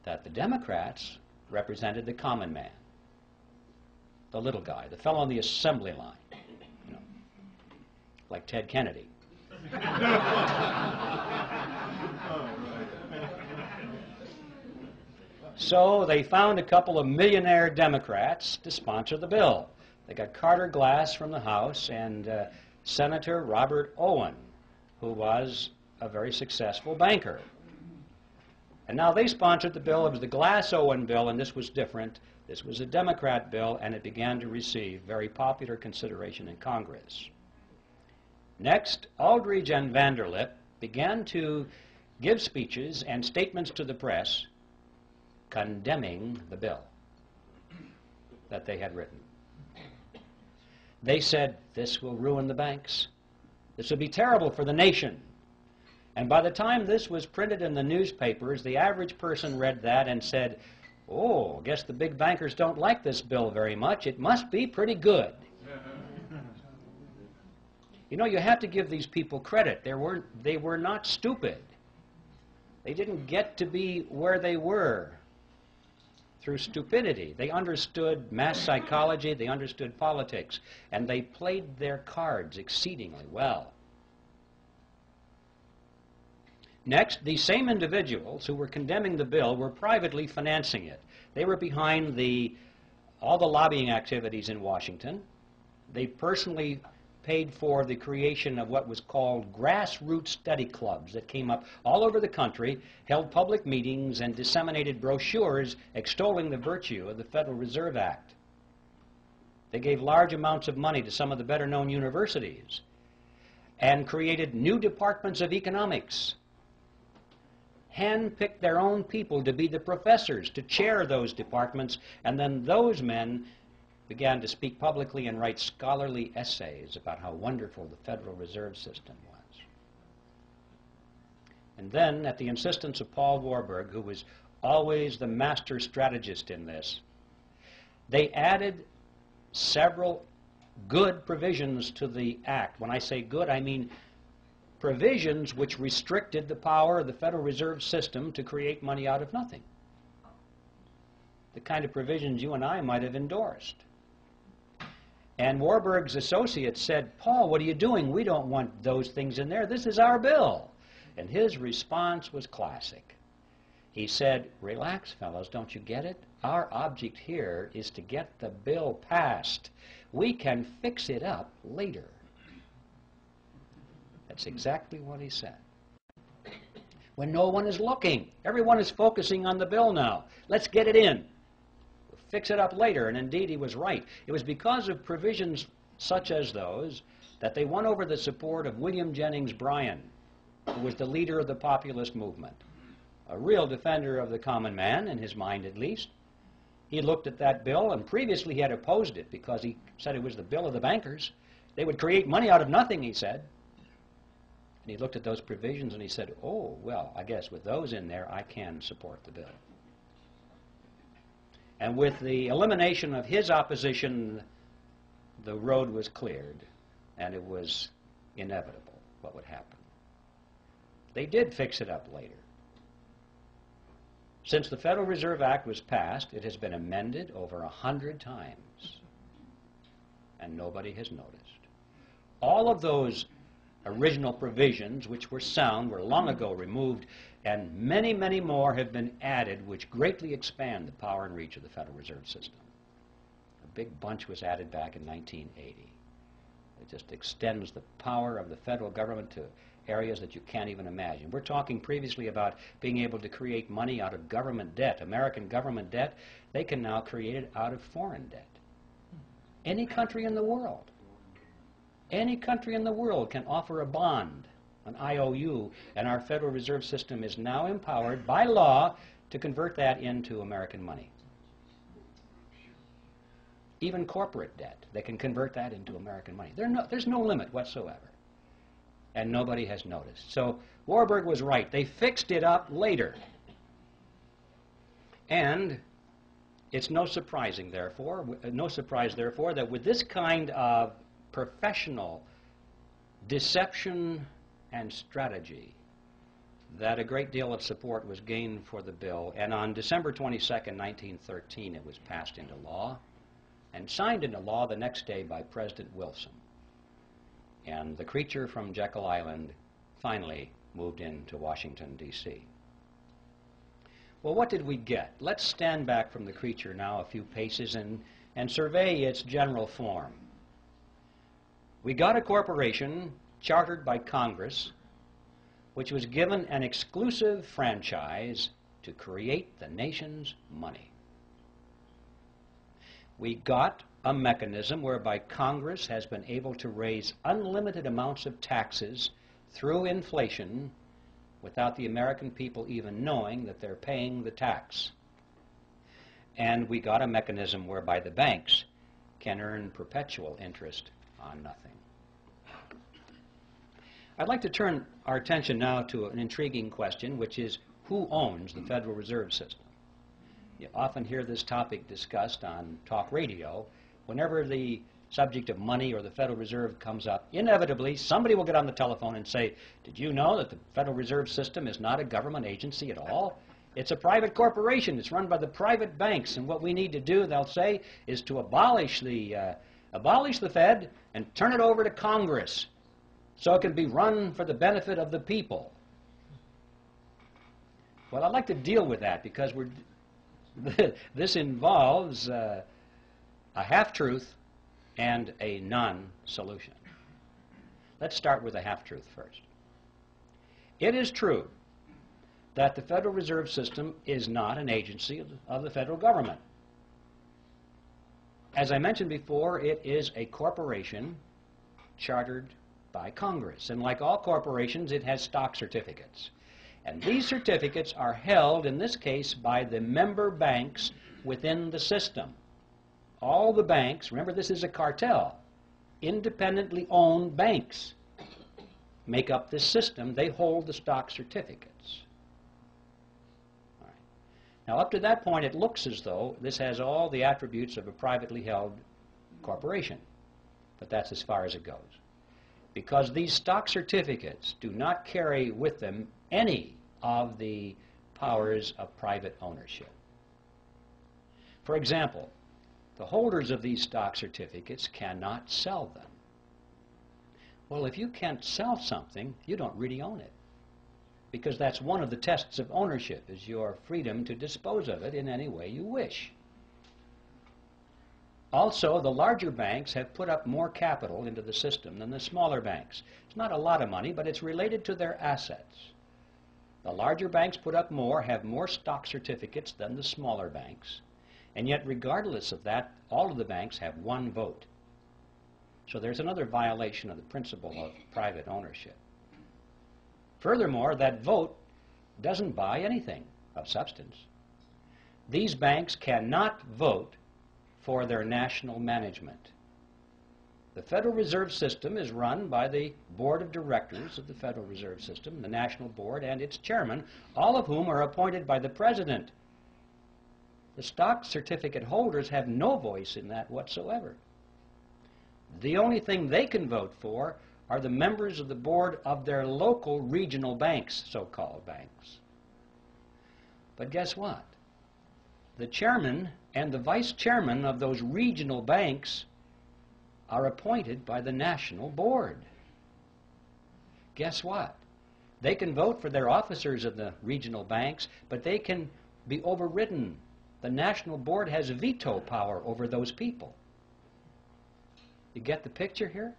that the Democrats represented the common man, the little guy, the fellow on the assembly line, you know, like Ted Kennedy. So they found a couple of millionaire Democrats to sponsor the bill. They got Carter Glass from the House and Senator Robert Owen, who was a very successful banker. And now they sponsored the bill. It was the Glass-Owen bill, and this was different. This was a Democrat bill, and it began to receive very popular consideration in Congress. Next, Aldrich and Vanderlip began to give speeches and statements to the press condemning the bill that they had written. They said, this will ruin the banks. This will be terrible for the nation. And by the time this was printed in the newspapers, the average person read that and said, oh, I guess the big bankers don't like this bill very much. It must be pretty good. You know, you have to give these people credit. They were not stupid. They didn't get to be where they were through stupidity. They understood mass psychology, they understood politics, and they played their cards exceedingly well. Next, these same individuals who were condemning the bill were privately financing it. They were behind all the lobbying activities in Washington. They personally paid for the creation of what was called grassroots study clubs that came up all over the country, held public meetings, and disseminated brochures extolling the virtue of the Federal Reserve Act. They gave large amounts of money to some of the better-known universities and created new departments of economics, hand-picked their own people to be the professors, to chair those departments, and then those men began to speak publicly and write scholarly essays about how wonderful the Federal Reserve System was. And then, at the insistence of Paul Warburg, who was always the master strategist in this, they added several good provisions to the Act. When I say good, I mean provisions which restricted the power of the Federal Reserve System to create money out of nothing. The kind of provisions you and I might have endorsed. And Warburg's associates said, Paul, what are you doing? We don't want those things in there. This is our bill. And his response was classic. He said, relax, fellows, don't you get it? Our object here is to get the bill passed. We can fix it up later. That's exactly what he said. When no one is looking, everyone is focusing on the bill now. Let's get it in. Fix it up later, and indeed he was right. It was because of provisions such as those that they won over the support of William Jennings Bryan, who was the leader of the populist movement, a real defender of the common man, in his mind at least. He looked at that bill, and previously he had opposed it because he said it was the bill of the bankers. They would create money out of nothing, he said. And he looked at those provisions and he said, oh, well, I guess with those in there, I can support the bill. And with the elimination of his opposition, the road was cleared, and it was inevitable what would happen. They did fix it up later. Since the Federal Reserve Act was passed, it has been amended over 100 times, and nobody has noticed. All of those original provisions, which were sound, were long ago removed, and many, many more have been added, which greatly expand the power and reach of the Federal Reserve System. A big bunch was added back in 1980. It just extends the power of the federal government to areas that you can't even imagine. We're talking previously about being able to create money out of government debt, American government debt. They can now create it out of foreign debt. Any country in the world. Any country in the world can offer a bond, an IOU, and our Federal Reserve System is now empowered by law to convert that into American money. Even corporate debt, they can convert that into American money. There's no limit whatsoever. And nobody has noticed. So Warburg was right. They fixed it up later. And it's no surprise, therefore, that with this kind of professional deception and strategy that a great deal of support was gained for the bill, and on December 22nd, 1913, it was passed into law and signed into law the next day by President Wilson. And the creature from Jekyll Island finally moved into Washington, D.C. Well, what did we get? Let's stand back from the creature now a few paces and survey its general form. We got a corporation chartered by Congress, which was given an exclusive franchise to create the nation's money. We got a mechanism whereby Congress has been able to raise unlimited amounts of taxes through inflation without the American people even knowing that they're paying the tax. And we got a mechanism whereby the banks can earn perpetual interest on nothing. I'd like to turn our attention now to an intriguing question, which is who owns the Federal Reserve System? You often hear this topic discussed on talk radio. Whenever the subject of money or the Federal Reserve comes up, inevitably somebody will get on the telephone and say, did you know that the Federal Reserve System is not a government agency at all? It's a private corporation. It's run by the private banks, and what we need to do, they'll say, is to abolish the Fed and turn it over to Congress so it can be run for the benefit of the people. Well, I'd like to deal with that because this involves a half-truth and a non-solution. Let's start with a half-truth first. It is true that the Federal Reserve System is not an agency of the federal government. As I mentioned before, it is a corporation chartered by Congress. And like all corporations, it has stock certificates. And these certificates are held, in this case, by the member banks within the system. All the banks, remember this is a cartel, independently owned banks make up this system. They hold the stock certificates. All right. Now, up to that point, it looks as though this has all the attributes of a privately held corporation. But that's as far as it goes. Because these stock certificates do not carry with them any of the powers of private ownership. For example, the holders of these stock certificates cannot sell them. Well, if you can't sell something, you don't really own it. Because that's one of the tests of ownership, is your freedom to dispose of it in any way you wish. Also, the larger banks have put up more capital into the system than the smaller banks. It's not a lot of money, but it's related to their assets. The larger banks put up more, have more stock certificates than the smaller banks. And yet, regardless of that, all of the banks have one vote. So there's another violation of the principle of private ownership. Furthermore, that vote doesn't buy anything of substance. These banks cannot vote for their national management. The Federal Reserve System is run by the Board of Directors of the Federal Reserve System, the National Board, and its chairman, all of whom are appointed by the President. The stock certificate holders have no voice in that whatsoever. The only thing they can vote for are the members of the board of their local regional banks, so-called banks. But guess what? The chairman and the vice chairman of those regional banks are appointed by the national board. Guess what? They can vote for their officers of the regional banks, but they can be overridden. The national board has veto power over those people. You get the picture here?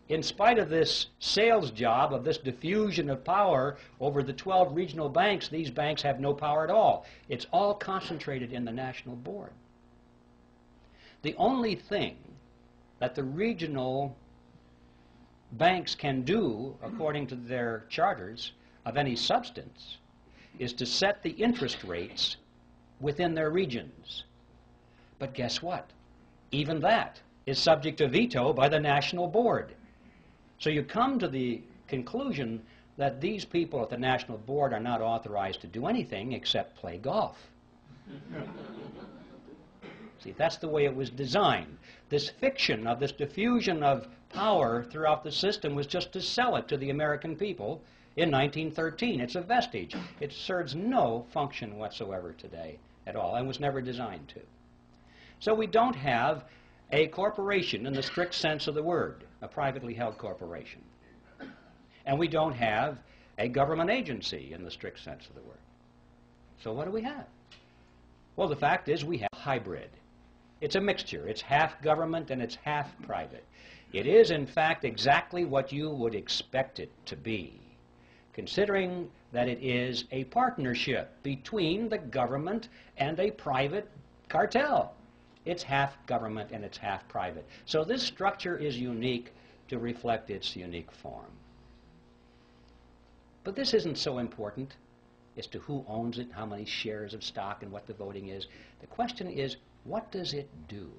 In spite of this sales job, of this diffusion of power over the 12 regional banks, these banks have no power at all. It's all concentrated in the national board. The only thing that the regional banks can do, according to their charters, of any substance, is to set the interest rates within their regions. But guess what? Even that is subject to veto by the national board. So you come to the conclusion that these people at the national board are not authorized to do anything except play golf. See, that's the way it was designed. This fiction of this diffusion of power throughout the system was just to sell it to the American people in 1913. It's a vestige. It serves no function whatsoever today at all and was never designed to. So we don't have a corporation in the strict sense of the word, a privately held corporation. And we don't have a government agency in the strict sense of the word. So what do we have? Well, the fact is we have a hybrid. It's a mixture. It's half government and it's half private. It is, in fact, exactly what you would expect it to be, considering that it is a partnership between the government and a private cartel. It's half government and it's half private. So this structure is unique to reflect its unique form. But this isn't so important as to who owns it, how many shares of stock, and what the voting is. The question is, what does it do?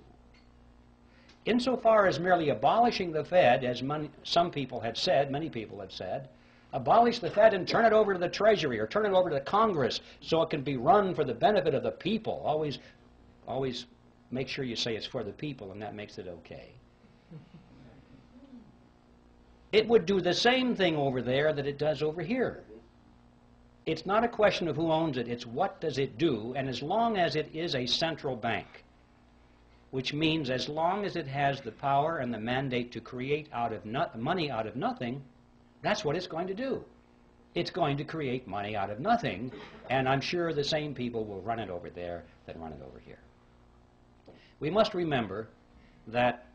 Insofar as merely abolishing the Fed, as some people had said, many people had said, abolish the Fed and turn it over to the Treasury or turn it over to the Congress so it can be run for the benefit of the people. Always make sure you say it's for the people, and that makes it okay. It would do the same thing over there that it does over here. It's not a question of who owns it, it's what does it do, and as long as it is a central bank, which means as long as it has the power and the mandate to create money out of nothing, that's what it's going to do. It's going to create money out of nothing, and I'm sure the same people will run it over there that run it over here. We must remember that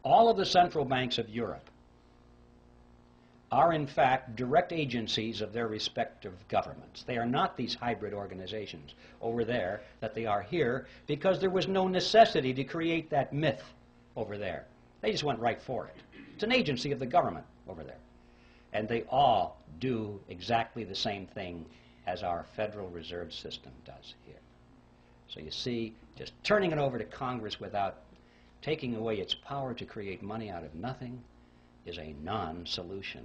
all of the central banks of Europe are in fact direct agencies of their respective governments. They are not these hybrid organizations over there that they are here because there was no necessity to create that myth over there. They just went right for it. It's an agency of the government over there. And they all do exactly the same thing as our Federal Reserve System does here. So you see, just turning it over to Congress without taking away its power to create money out of nothing is a non-solution.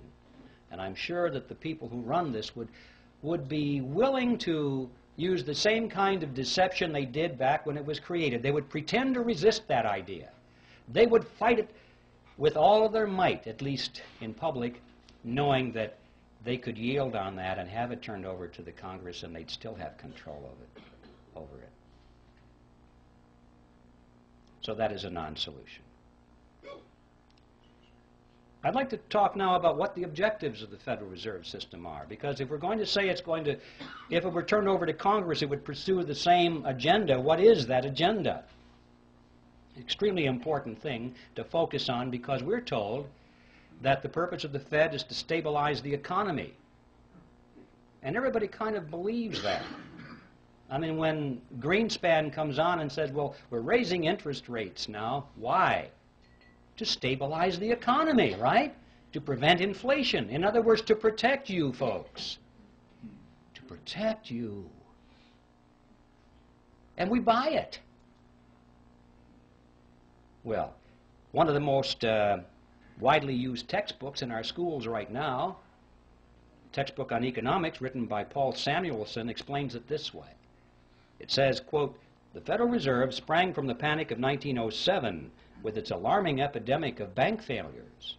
And I'm sure that the people who run this would be willing to use the same kind of deception they did back when it was created. They would pretend to resist that idea. They would fight it with all of their might, at least in public, knowing that they could yield on that and have it turned over to the Congress and they'd still have control over it. So that is a non-solution. I'd like to talk now about what the objectives of the Federal Reserve System are, because if we're going to say if it were turned over to Congress, it would pursue the same agenda, what is that agenda? Extremely important thing to focus on, because we're told that the purpose of the Fed is to stabilize the economy. And everybody kind of believes that. I mean, when Greenspan comes on and says, well, we're raising interest rates now, why? To stabilize the economy, right? To prevent inflation. In other words, to protect you folks. To protect you. And we buy it. Well, one of the most widely used textbooks in our schools right now, a textbook on economics written by Paul Samuelson, explains it this way. It says, quote, the Federal Reserve sprang from the panic of 1907 with its alarming epidemic of bank failures.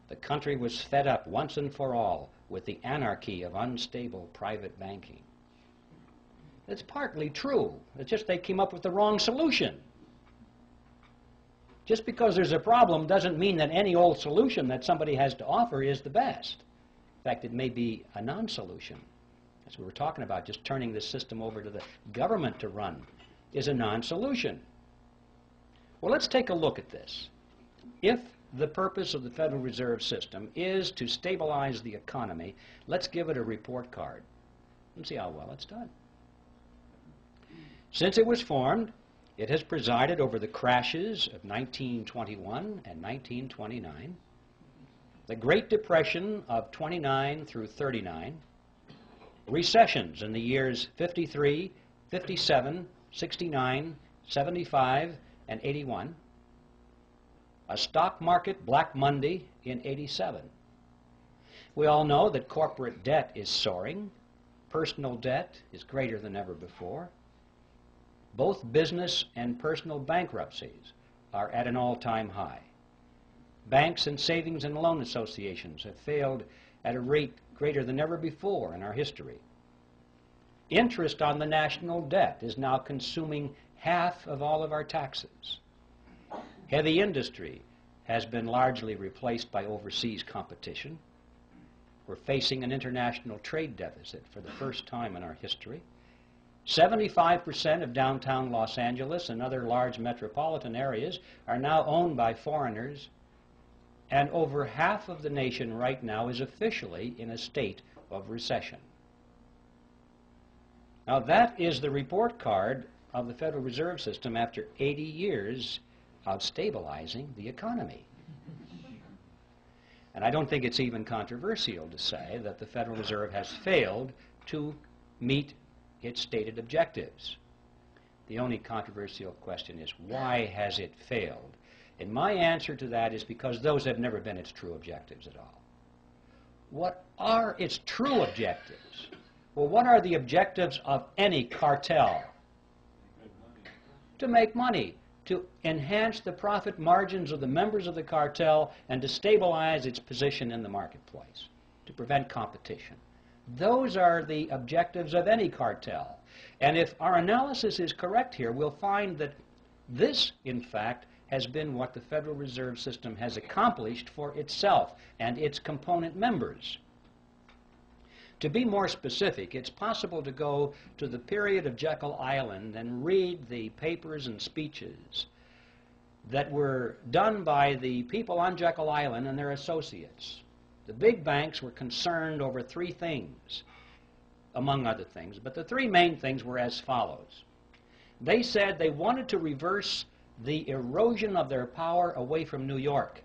The country was fed up once and for all with the anarchy of unstable private banking. It's partly true. It's just they came up with the wrong solution. Just because there's a problem doesn't mean that any old solution that somebody has to offer is the best. In fact, it may be a non-solution. As we were talking about, just turning this system over to the government to run is a non-solution. Well, let's take a look at this. If the purpose of the Federal Reserve System is to stabilize the economy, let's give it a report card and see how well it's done. Since it was formed, it has presided over the crashes of 1921 and 1929, the Great Depression of 29 through 39, recessions in the years 53, 57, 69, 75, and 81, a stock market Black Monday in 87. We all know that corporate debt is soaring, personal debt is greater than ever before. Both business and personal bankruptcies are at an all-time high. Banks and savings and loan associations have failed at a rate greater than ever before in our history. Interest on the national debt is now consuming half of all of our taxes. Heavy industry has been largely replaced by overseas competition. We're facing an international trade deficit for the first time in our history. 75% of downtown Los Angeles and other large metropolitan areas are now owned by foreigners, and over half of the nation right now is officially in a state of recession. Now that is the report card of the Federal Reserve System after 80 years of stabilizing the economy. And I don't think it's even controversial to say that the Federal Reserve has failed to meet its stated objectives. The only controversial question is, why has it failed? And my answer to that is because those have never been its true objectives at all. What are its true objectives? Well, what are the objectives of any cartel? To make money, to enhance the profit margins of the members of the cartel, and to stabilize its position in the marketplace, to prevent competition. Those are the objectives of any cartel. And if our analysis is correct here, we'll find that this, in fact, has been what the Federal Reserve System has accomplished for itself and its component members. To be more specific, it's possible to go to the period of Jekyll Island and read the papers and speeches that were done by the people on Jekyll Island and their associates. The big banks were concerned over three things, among other things, but the three main things were as follows. They said they wanted to reverse the erosion of their power away from New York.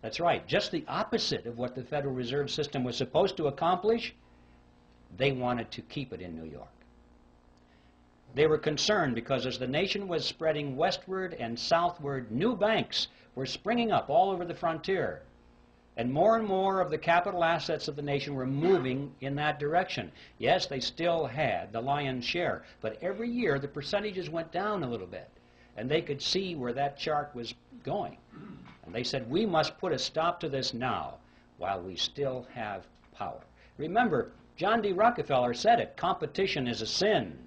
That's right, just the opposite of what the Federal Reserve System was supposed to accomplish. They wanted to keep it in New York. They were concerned because as the nation was spreading westward and southward, new banks were springing up all over the frontier. And more of the capital assets of the nation were moving in that direction. Yes, they still had the lion's share, but every year the percentages went down a little bit. And they could see where that chart was going. And they said, we must put a stop to this now while we still have power. Remember, John D. Rockefeller said it, competition is a sin.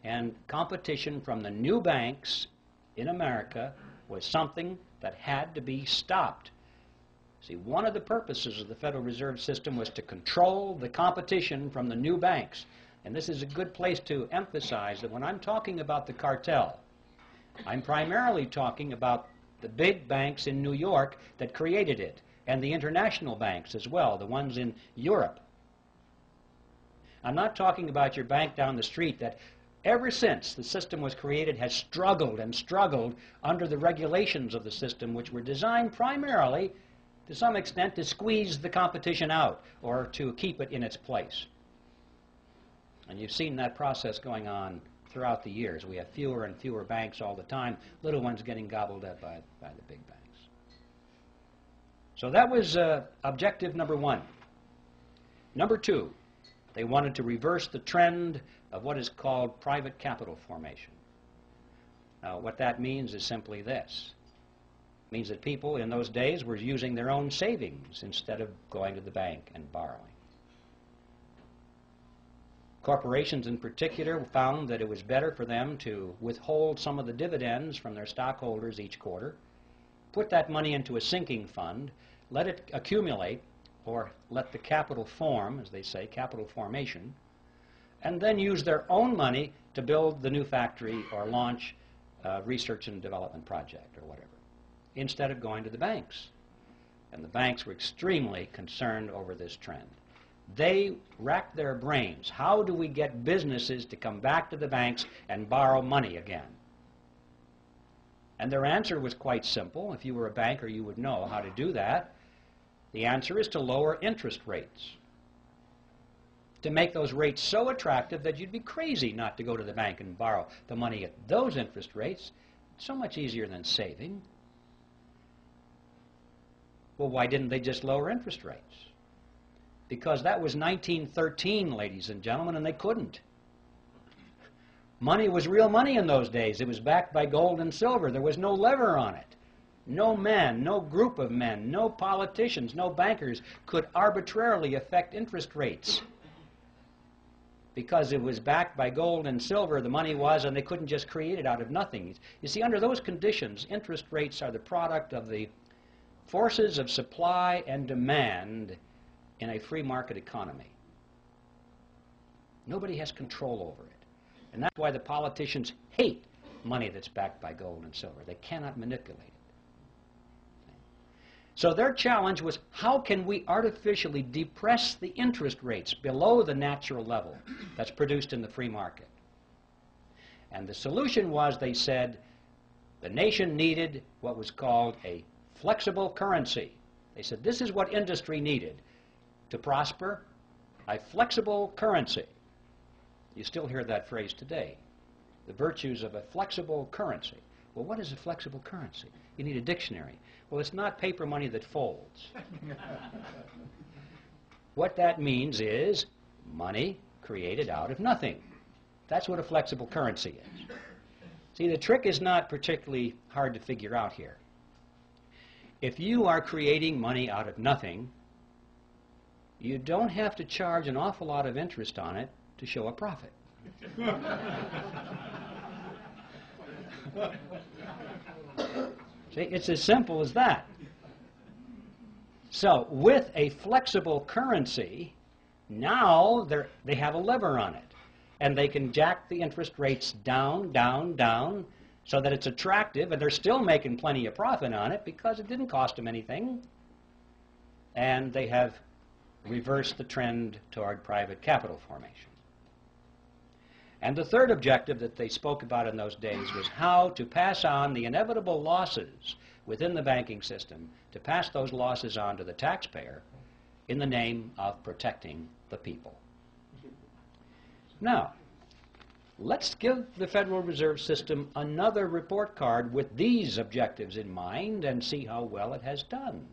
And competition from the new banks in America was something that had to be stopped. See, one of the purposes of the Federal Reserve System was to control the competition from the new banks. And this is a good place to emphasize that when I'm talking about the cartel, I'm primarily talking about the big banks in New York that created it, and the international banks as well, the ones in Europe. I'm not talking about your bank down the street that ever since the system was created has struggled and struggled under the regulations of the system, which were designed primarily, to some extent, to squeeze the competition out or to keep it in its place. And you've seen that process going on throughout the years. We have fewer and fewer banks all the time, little ones getting gobbled up by the big banks. So that was objective number one. Number two, they wanted to reverse the trend of what is called private capital formation. Now, what that means is simply this. It means that people in those days were using their own savings instead of going to the bank and borrowing. Corporations in particular found that it was better for them to withhold some of the dividends from their stockholders each quarter, put that money into a sinking fund, let it accumulate, or let the capital form, as they say, capital formation, and then use their own money to build the new factory or launch a research and development project or whatever, instead of going to the banks. And the banks were extremely concerned over this trend. They racked their brains. How do we get businesses to come back to the banks and borrow money again? And their answer was quite simple. If you were a banker, you would know how to do that. The answer is to lower interest rates, to make those rates so attractive that you'd be crazy not to go to the bank and borrow the money at those interest rates. It's so much easier than saving. Well, why didn't they just lower interest rates? Because that was 1913, ladies and gentlemen, and they couldn't. Money was real money in those days. It was backed by gold and silver. There was no lever on it. No man, no group of men, no politicians, no bankers could arbitrarily affect interest rates because it was backed by gold and silver, the money was, and they couldn't just create it out of nothing. You see, under those conditions, interest rates are the product of the forces of supply and demand in a free market economy. Nobody has control over it. And that's why the politicians hate money that's backed by gold and silver. They cannot manipulate it. So their challenge was, how can we artificially depress the interest rates below the natural level that's produced in the free market? And the solution was, they said, the nation needed what was called a flexible currency. They said, this is what industry needed to prosper, a flexible currency. You still hear that phrase today, the virtues of a flexible currency. Well, what is a flexible currency? You need a dictionary. Well, it's not paper money that folds. What that means is money created out of nothing. That's what a flexible currency is. See, the trick is not particularly hard to figure out here. If you are creating money out of nothing, you don't have to charge an awful lot of interest on it to show a profit. See, it's as simple as that. So, with a flexible currency, now they have a lever on it. And they can jack the interest rates down, down, down, so that it's attractive, and they're still making plenty of profit on it because it didn't cost them anything. And they have reversed the trend toward private capital formation. And the third objective that they spoke about in those days was how to pass on the inevitable losses within the banking system, to pass those losses on to the taxpayer in the name of protecting the people. Now, let's give the Federal Reserve System another report card with these objectives in mind and see how well it has done.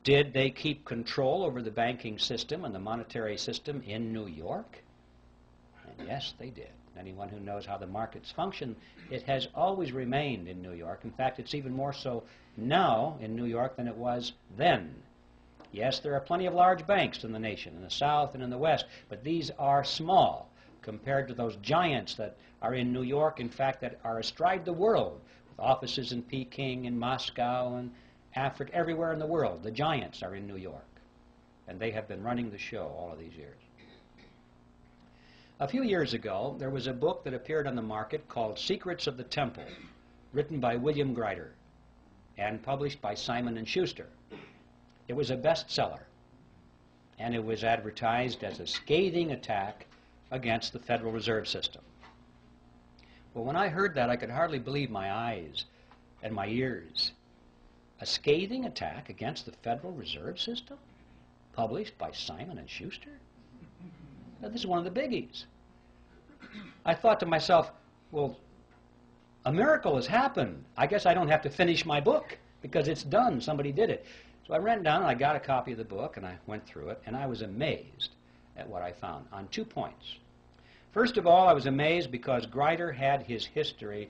Did they keep control over the banking system and the monetary system in New York? And yes, they did. Anyone who knows how the markets function, it has always remained in New York. In fact, it's even more so now in New York than it was then. Yes, there are plenty of large banks in the nation, in the South and in the West, but these are small compared to those giants that are in New York, in fact, that are astride the world, with offices in Peking and Moscow and Africa, everywhere in the world. The giants are in New York, and they have been running the show all of these years. A few years ago, there was a book that appeared on the market called Secrets of the Temple, written by William Grider and published by Simon & Schuster. It was a bestseller, and it was advertised as a scathing attack against the Federal Reserve System. Well, when I heard that, I could hardly believe my eyes and my ears. A scathing attack against the Federal Reserve System, published by Simon & Schuster? Now, this is one of the biggies. I thought to myself, well, a miracle has happened. I guess I don't have to finish my book because it's done. Somebody did it. So I ran down and I got a copy of the book and I went through it, and I was amazed at what I found on 2 points. First of all, I was amazed because Grider had his history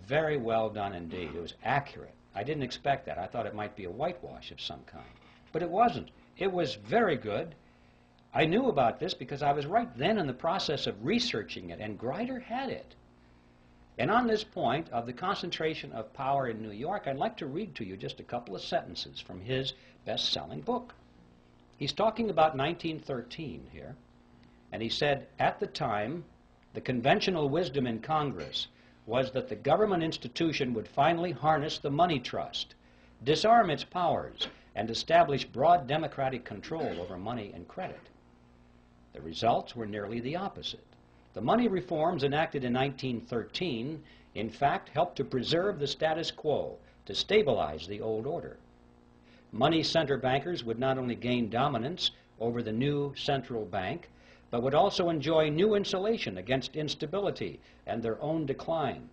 very well done indeed. It was accurate. I didn't expect that. I thought it might be a whitewash of some kind. But it wasn't. It was very good. I knew about this because I was right then in the process of researching it, and Grider had it. And on this point of the concentration of power in New York, I'd like to read to you just a couple of sentences from his best-selling book. He's talking about 1913 here, and he said, at the time, the conventional wisdom in Congress was that the government institution would finally harness the money trust, disarm its powers, and establish broad democratic control over money and credit. The results were nearly the opposite. The money reforms enacted in 1913, in fact, helped to preserve the status quo, to stabilize the old order. Money center bankers would not only gain dominance over the new central bank, but would also enjoy new insulation against instability and their own decline.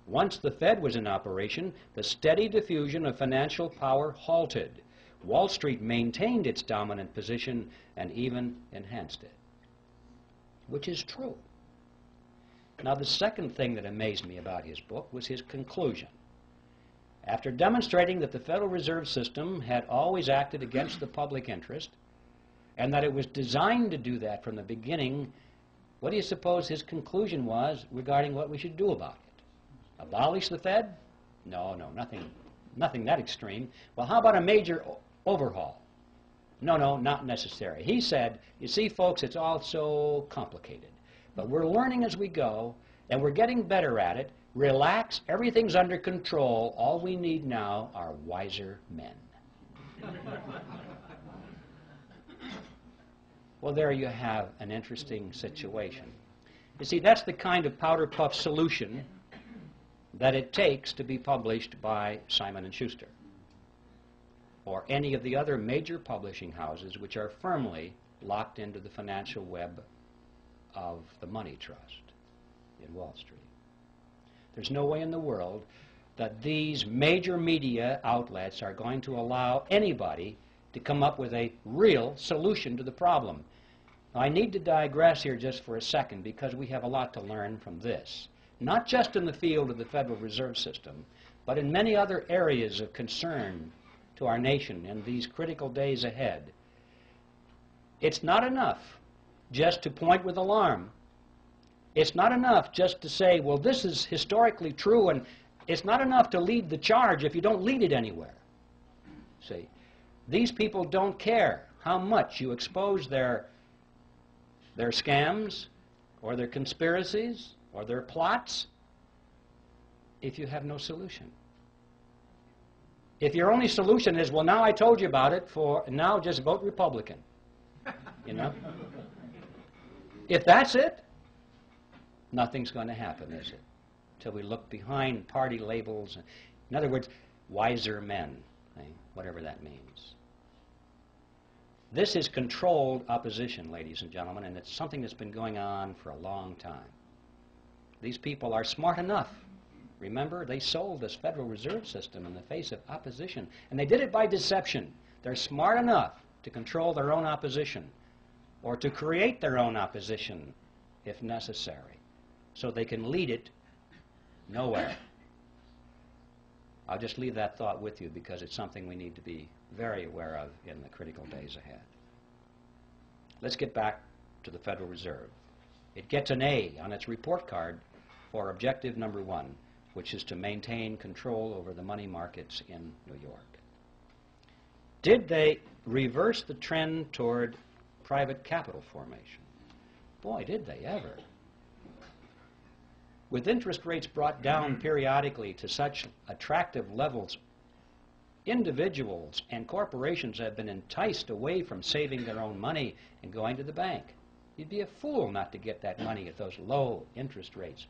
Once the Fed was in operation, the steady diffusion of financial power halted. Wall Street maintained its dominant position and even enhanced it, which is true. Now, the second thing that amazed me about his book was his conclusion. After demonstrating that the Federal Reserve System had always acted against the public interest, and that it was designed to do that from the beginning, what do you suppose his conclusion was regarding what we should do about it? Abolish the Fed? No, nothing that extreme. Well, how about a major overhaul? No, not necessary. He said, you see, folks, it's all so complicated. But we're learning as we go, and we're getting better at it. Relax, everything's under control. All we need now are wiser men. Well, there you have an interesting situation. You see, that's the kind of powder puff solution that it takes to be published by Simon & Schuster or any of the other major publishing houses which are firmly locked into the financial web of the money trust in Wall Street. There's no way in the world that these major media outlets are going to allow anybody to come up with a real solution to the problem. Now, I need to digress here just for a second because we have a lot to learn from this, not just in the field of the Federal Reserve System, but in many other areas of concern to our nation in these critical days ahead. It's not enough just to point with alarm. It's not enough just to say, well, this is historically true, and it's not enough to lead the charge if you don't lead it anywhere. See, these people don't care how much you expose their scams or their conspiracies or their plots if you have no solution. If your only solution is, well, now I told you about it, now just vote Republican, you know? If that's it, nothing's going to happen, is it? Till we look behind party labels. In other words, wiser men, whatever that means. This is controlled opposition, ladies and gentlemen, and it's something that's been going on for a long time. These people are smart enough. Remember, they sold this Federal Reserve System in the face of opposition, and they did it by deception. They're smart enough to control their own opposition or to create their own opposition if necessary, so they can lead it nowhere. I'll just leave that thought with you because it's something we need to be very aware of in the critical days ahead. Let's get back to the Federal Reserve. It gets an A on its report card for objective number 1, which is to maintain control over the money markets in New York. Did they reverse the trend toward private capital formation? Boy, did they ever. With interest rates brought down periodically to such attractive levels, individuals and corporations have been enticed away from saving their own money and going to the bank. You'd be a fool not to get that money at those low interest rates.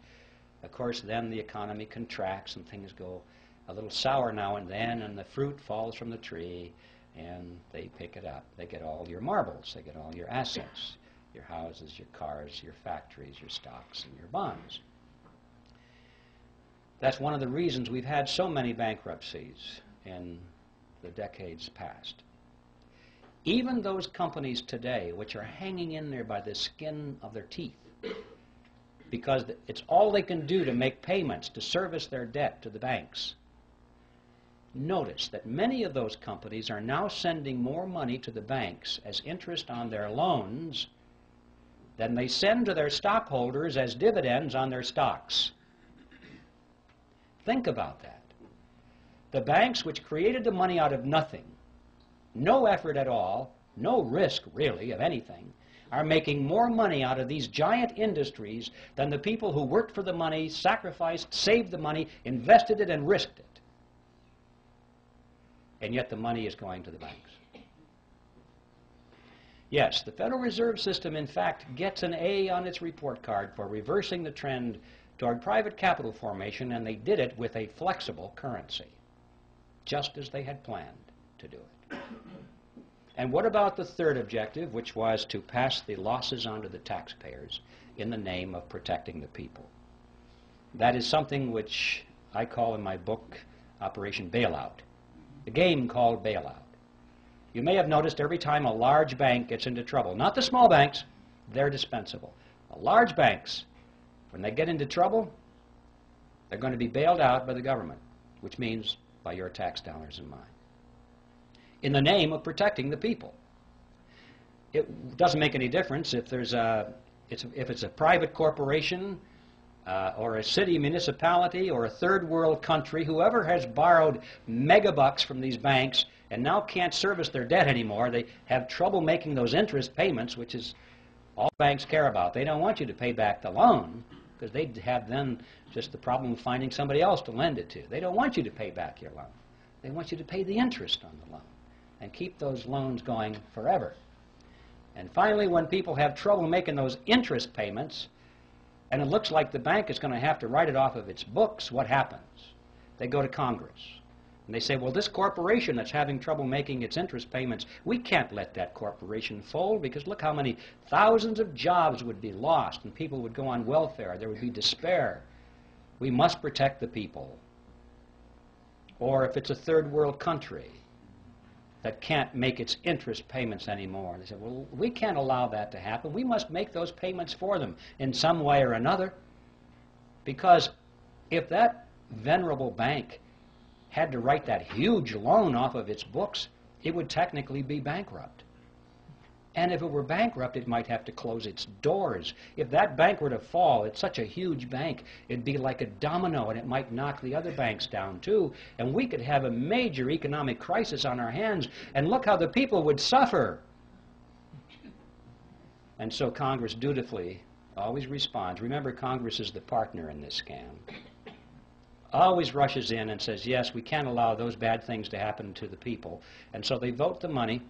Of course, then the economy contracts and things go a little sour now and then, and the fruit falls from the tree, and they pick it up. They get all your marbles. They get all your assets, your houses, your cars, your factories, your stocks, and your bonds. That's one of the reasons we've had so many bankruptcies in the decades past. Even those companies today which are hanging in there by the skin of their teeth because it's all they can do to make payments to service their debt to the banks. Notice that many of those companies are now sending more money to the banks as interest on their loans than they send to their stockholders as dividends on their stocks. Think about that. The banks which created the money out of nothing, no effort at all, no risk really of anything, are making more money out of these giant industries than the people who worked for the money, sacrificed, saved the money, invested it, and risked it. And yet the money is going to the banks. Yes, the Federal Reserve System, in fact, gets an A on its report card for reversing the trend toward private capital formation, and they did it with a flexible currency, just as they had planned to do it. And what about the third objective, which was to pass the losses on to the taxpayers in the name of protecting the people? That is something which I call in my book Operation Bailout, a game called Bailout. You may have noticed every time a large bank gets into trouble, not the small banks, they're dispensable. The large banks When they get into trouble, they're going to be bailed out by the government, which means by your tax dollars and mine, in the name of protecting the people. It doesn't make any difference if there's if it's a private corporation or a city municipality or a third world country. Whoever has borrowed megabucks from these banks and now can't service their debt anymore, they have trouble making those interest payments, which is all banks care about. They don't want you to pay back the loan, because they'd have then just the problem of finding somebody else to lend it to. They don't want you to pay back your loan. They want you to pay the interest on the loan and keep those loans going forever. And finally, when people have trouble making those interest payments, and it looks like the bank is going to have to write it off of its books, what happens? They go to Congress. And they say, well, this corporation that's having trouble making its interest payments, we can't let that corporation fold, because look how many thousands of jobs would be lost and people would go on welfare. There would be despair. We must protect the people. Or if it's a third world country that can't make its interest payments anymore, they say, well, we can't allow that to happen. We must make those payments for them in some way or another, because if that venerable bank had to write that huge loan off of its books, it would technically be bankrupt. And if it were bankrupt, it might have to close its doors. If that bank were to fall, it's such a huge bank, it'd be like a domino, and it might knock the other banks down too, and we could have a major economic crisis on our hands, and look how the people would suffer. And so Congress dutifully always responds. Remember, Congress is the partner in this scam. Always rushes in and says, yes, we can't allow those bad things to happen to the people. And so they vote the money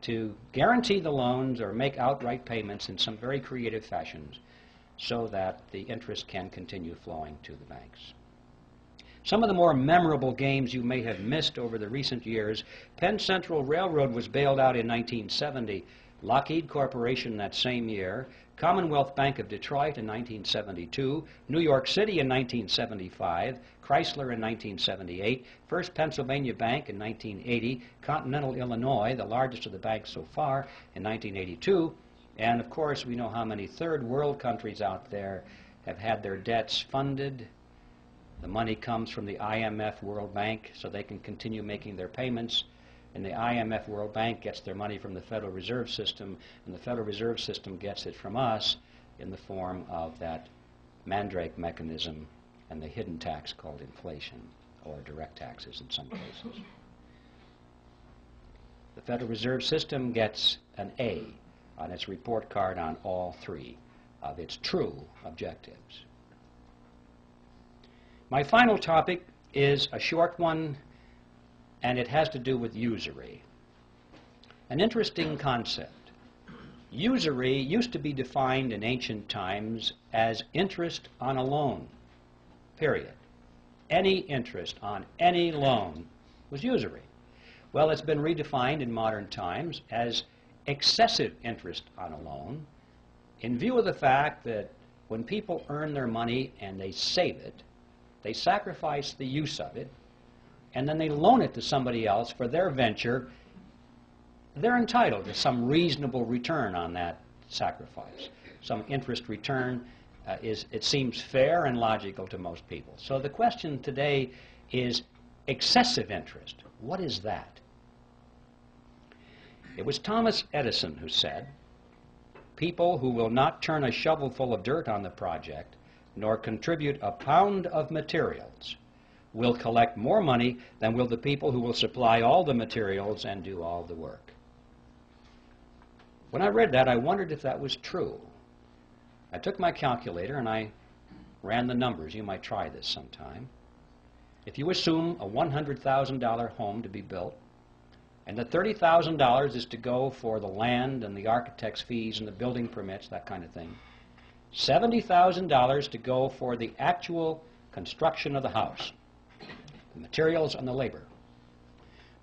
to guarantee the loans or make outright payments in some very creative fashions so that the interest can continue flowing to the banks. Some of the more memorable games you may have missed over the recent years: Penn Central Railroad was bailed out in 1970, Lockheed Corporation that same year, Commonwealth Bank of Detroit in 1972, New York City in 1975, Chrysler in 1978, First Pennsylvania Bank in 1980, Continental Illinois, the largest of the banks so far, in 1982, and of course we know how many third world countries out there have had their debts funded. The money comes from the IMF World Bank so they can continue making their payments. And the IMF World Bank gets their money from the Federal Reserve System, and the Federal Reserve System gets it from us in the form of that mandrake mechanism and the hidden tax called inflation, or direct taxes in some cases. The Federal Reserve System gets an A on its report card on all three of its true objectives. My final topic is a short one, and it has to do with usury. An interesting concept. Usury used to be defined in ancient times as interest on a loan, period. Any interest on any loan was usury. Well, it's been redefined in modern times as excessive interest on a loan, in view of the fact that when people earn their money and they save it, they sacrifice the use of it, and then they loan it to somebody else for their venture. They're entitled to some reasonable return on that sacrifice. Some interest return it seems fair and logical to most people. So the question today is excessive interest. What is that? It was Thomas Edison who said, "People who will not turn a shovelful of dirt on the project, nor contribute a pound of materials, will collect more money than will the people who will supply all the materials and do all the work." When I read that, I wondered if that was true. I took my calculator and I ran the numbers. You might try this sometime. If you assume a $100,000 home to be built, and that $30,000 is to go for the land and the architect's fees and the building permits, that kind of thing, $70,000 to go for the actual construction of the house, the materials and the labor.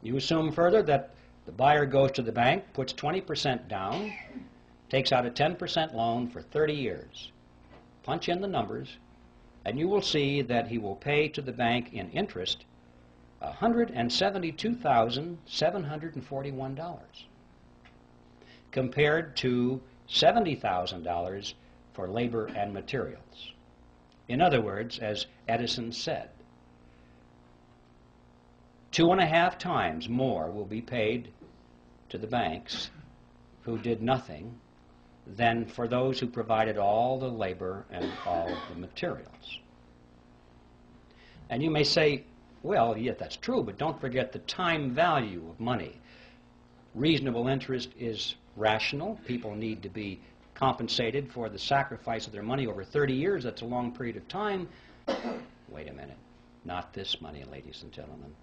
You assume further that the buyer goes to the bank, puts 20% down, takes out a 10% loan for 30 years. Punch in the numbers, and you will see that he will pay to the bank in interest $172,741, compared to $70,000 for labor and materials. In other words, as Edison said, 2.5 times more will be paid to the banks who did nothing than for those who provided all the labor and all the materials. And you may say, well, yeah, that's true, but don't forget the time value of money. Reasonable interest is rational. People need to be compensated for the sacrifice of their money over 30 years. That's a long period of time. Wait a minute. Not this money, ladies and gentlemen.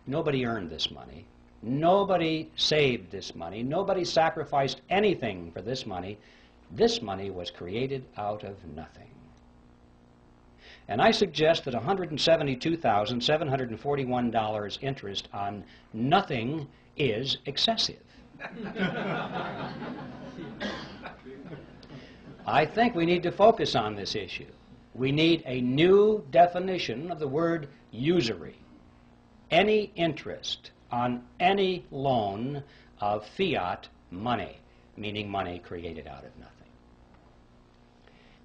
Nobody earned this money. Nobody saved this money. Nobody sacrificed anything for this money. This money was created out of nothing. And I suggest that $172,741 interest on nothing is excessive. I think we need to focus on this issue. We need a new definition of the word usury. Any interest on any loan of fiat money, meaning money created out of nothing.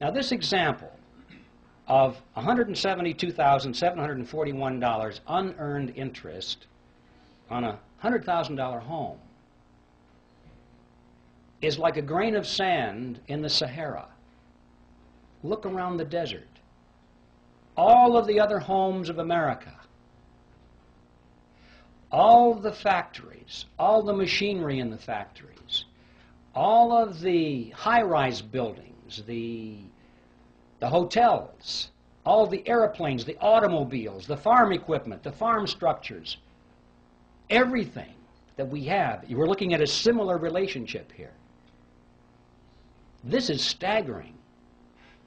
Now this example of $172,741 unearned interest on a $100,000 home is like a grain of sand in the Sahara. Look around the desert. All of the other homes of America, all the factories, all the machinery in the factories, all of the high-rise buildings, the hotels, all the airplanes, the automobiles, the farm equipment, the farm structures, everything that we have, we're looking at a similar relationship here. This is staggering.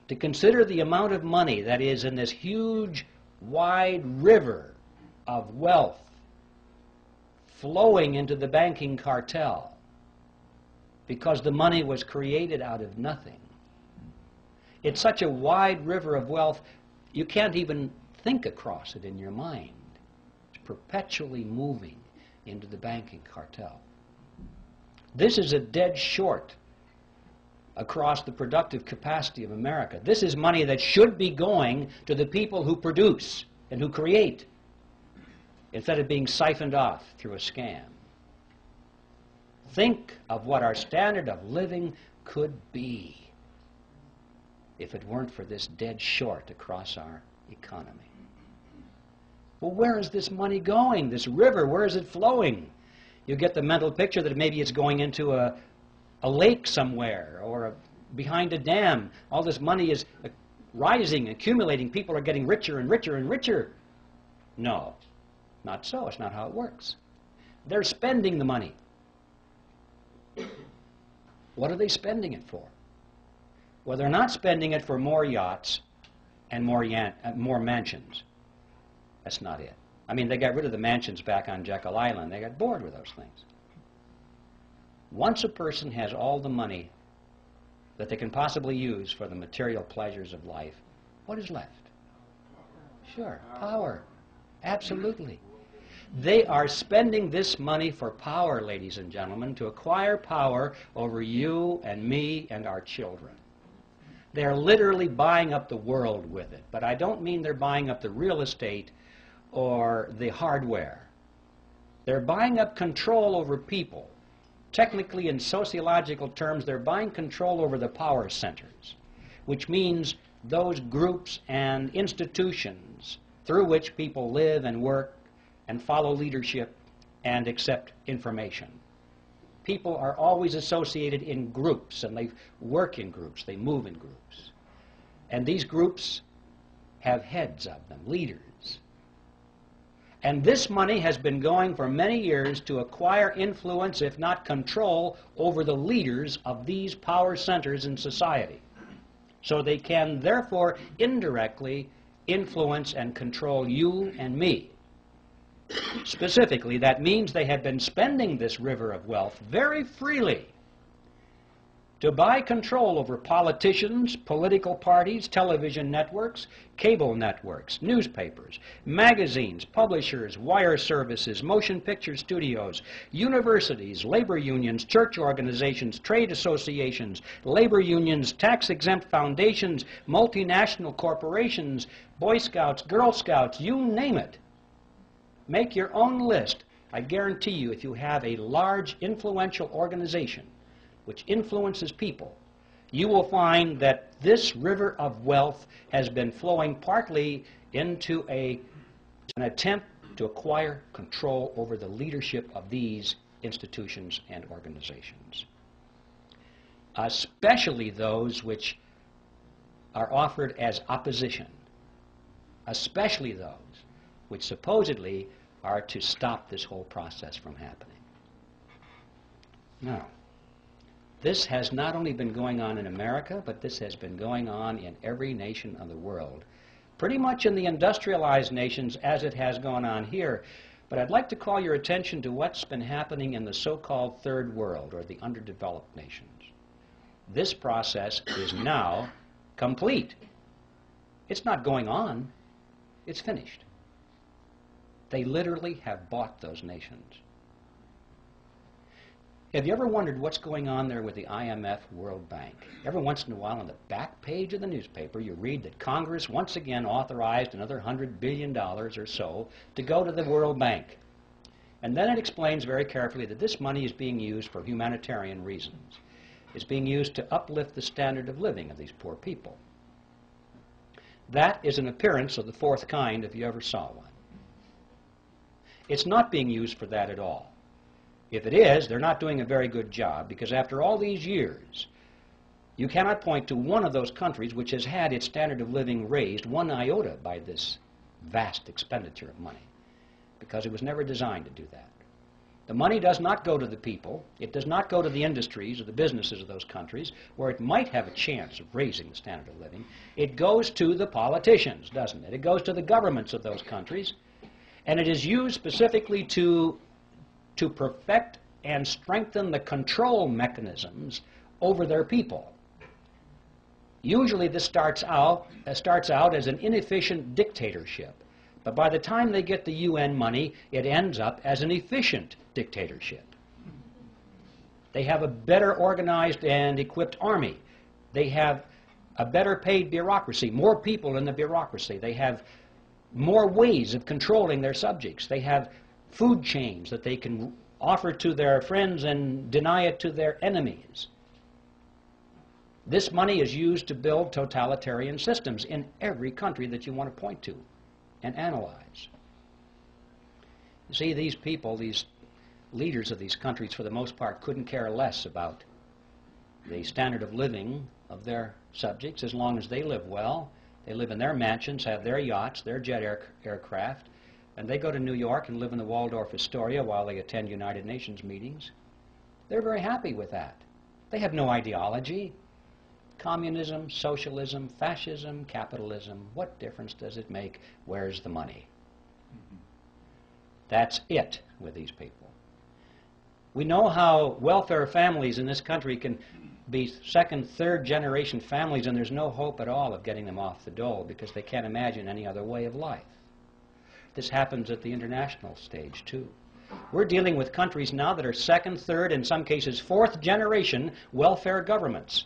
To consider the amount of money that is in this huge, wide river of wealth flowing into the banking cartel because the money was created out of nothing. It's such a wide river of wealth, you can't even think across it in your mind. It's perpetually moving into the banking cartel. This is a dead short across the productive capacity of America. This is money that should be going to the people who produce and who create, instead of being siphoned off through a scam. Think of what our standard of living could be if it weren't for this dead short across our economy. Well, where is this money going? This river, where is it flowing? You get the mental picture that maybe it's going into a lake somewhere or behind a dam. All this money is rising, accumulating. People are getting richer and richer and richer. No, not so. It's not how it works. They're spending the money. What are they spending it for? Well, they're not spending it for more yachts and more mansions. That's not it. I mean, they got rid of the mansions back on Jekyll Island. They got bored with those things. Once a person has all the money that they can possibly use for the material pleasures of life, what is left? Sure, power. Absolutely. They are spending this money for power, ladies and gentlemen, to acquire power over you and me and our children. They're literally buying up the world with it. But I don't mean they're buying up the real estate or the hardware. They're buying up control over people. Technically, in sociological terms, they're buying control over the power centers, which means those groups and institutions through which people live and work and follow leadership and accept information. People are always associated in groups, and they work in groups, they move in groups. And these groups have heads of them, leaders. And this money has been going for many years to acquire influence, if not control, over the leaders of these power centers in society. So they can, therefore, indirectly influence and control you and me. Specifically, that means they have been spending this river of wealth very freely to buy control over politicians, political parties, television networks, cable networks, newspapers, magazines, publishers, wire services, motion picture studios, universities, labor unions, church organizations, trade associations, labor unions, tax-exempt foundations, multinational corporations, Boy Scouts, Girl Scouts, you name it. Make your own list. I guarantee you, if you have a large, influential organization which influences people, you will find that this river of wealth has been flowing partly into an attempt to acquire control over the leadership of these institutions and organizations, especially those which are offered as opposition, especially those which supposedly are to stop this whole process from happening. Now, this has not only been going on in America, but this has been going on in every nation of the world, pretty much in the industrialized nations as it has gone on here. But I'd like to call your attention to what's been happening in the so-called third world, or the underdeveloped nations. This process is now complete. It's not going on. It's finished. They literally have bought those nations. Have you ever wondered what's going on there with the IMF, World Bank? Every once in a while on the back page of the newspaper you read that Congress once again authorized another $100 billion or so to go to the World Bank. And then it explains very carefully that this money is being used for humanitarian reasons. It's being used to uplift the standard of living of these poor people. That is an appearance of the fourth kind if you ever saw one. It's not being used for that at all. If it is, they're not doing a very good job, because after all these years, you cannot point to one of those countries which has had its standard of living raised one iota by this vast expenditure of money, because it was never designed to do that. The money does not go to the people. It does not go to the industries or the businesses of those countries where it might have a chance of raising the standard of living. It goes to the politicians, doesn't it? It goes to the governments of those countries, and it is used specifically to perfect and strengthen the control mechanisms over their people. Usually this starts out as an inefficient dictatorship, but by the time they get the UN money, it ends up as an efficient dictatorship. They have a better organized and equipped army. They have a better paid bureaucracy, more people in the bureaucracy. They have more ways of controlling their subjects. They have food chains that they can offer to their friends and deny it to their enemies. This money is used to build totalitarian systems in every country that you want to point to and analyze. You see, these people, these leaders of these countries, for the most part, couldn't care less about the standard of living of their subjects as long as they live well. They live in their mansions, have their yachts, their jet aircraft, and they go to New York and live in the Waldorf Astoria while they attend United Nations meetings. They're very happy with that. They have no ideology. Communism, socialism, fascism, capitalism, what difference does it make? Where's the money? That's it with these people. We know how welfare families in this country can be second, third generation families, and there's no hope at all of getting them off the dole because they can't imagine any other way of life. This happens at the international stage, too. We're dealing with countries now that are second, third, in some cases fourth generation welfare governments.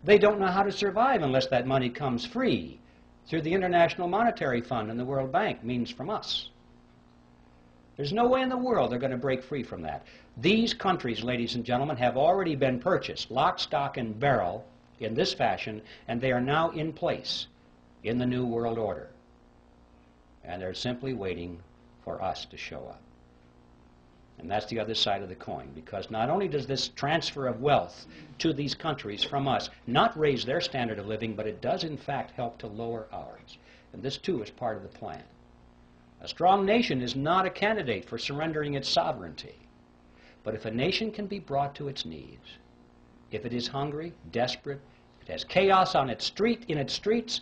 They don't know how to survive unless that money comes free through the International Monetary Fund and the World Bank, means from us. There's no way in the world they're going to break free from that. These countries, ladies and gentlemen, have already been purchased, lock, stock, and barrel, in this fashion, and they are now in place in the New World Order. And they're simply waiting for us to show up. And that's the other side of the coin, because not only does this transfer of wealth to these countries from us not raise their standard of living, but it does in fact help to lower ours. And this too is part of the plan. A strong nation is not a candidate for surrendering its sovereignty. But if a nation can be brought to its knees, if it is hungry, desperate, if it has chaos in its streets,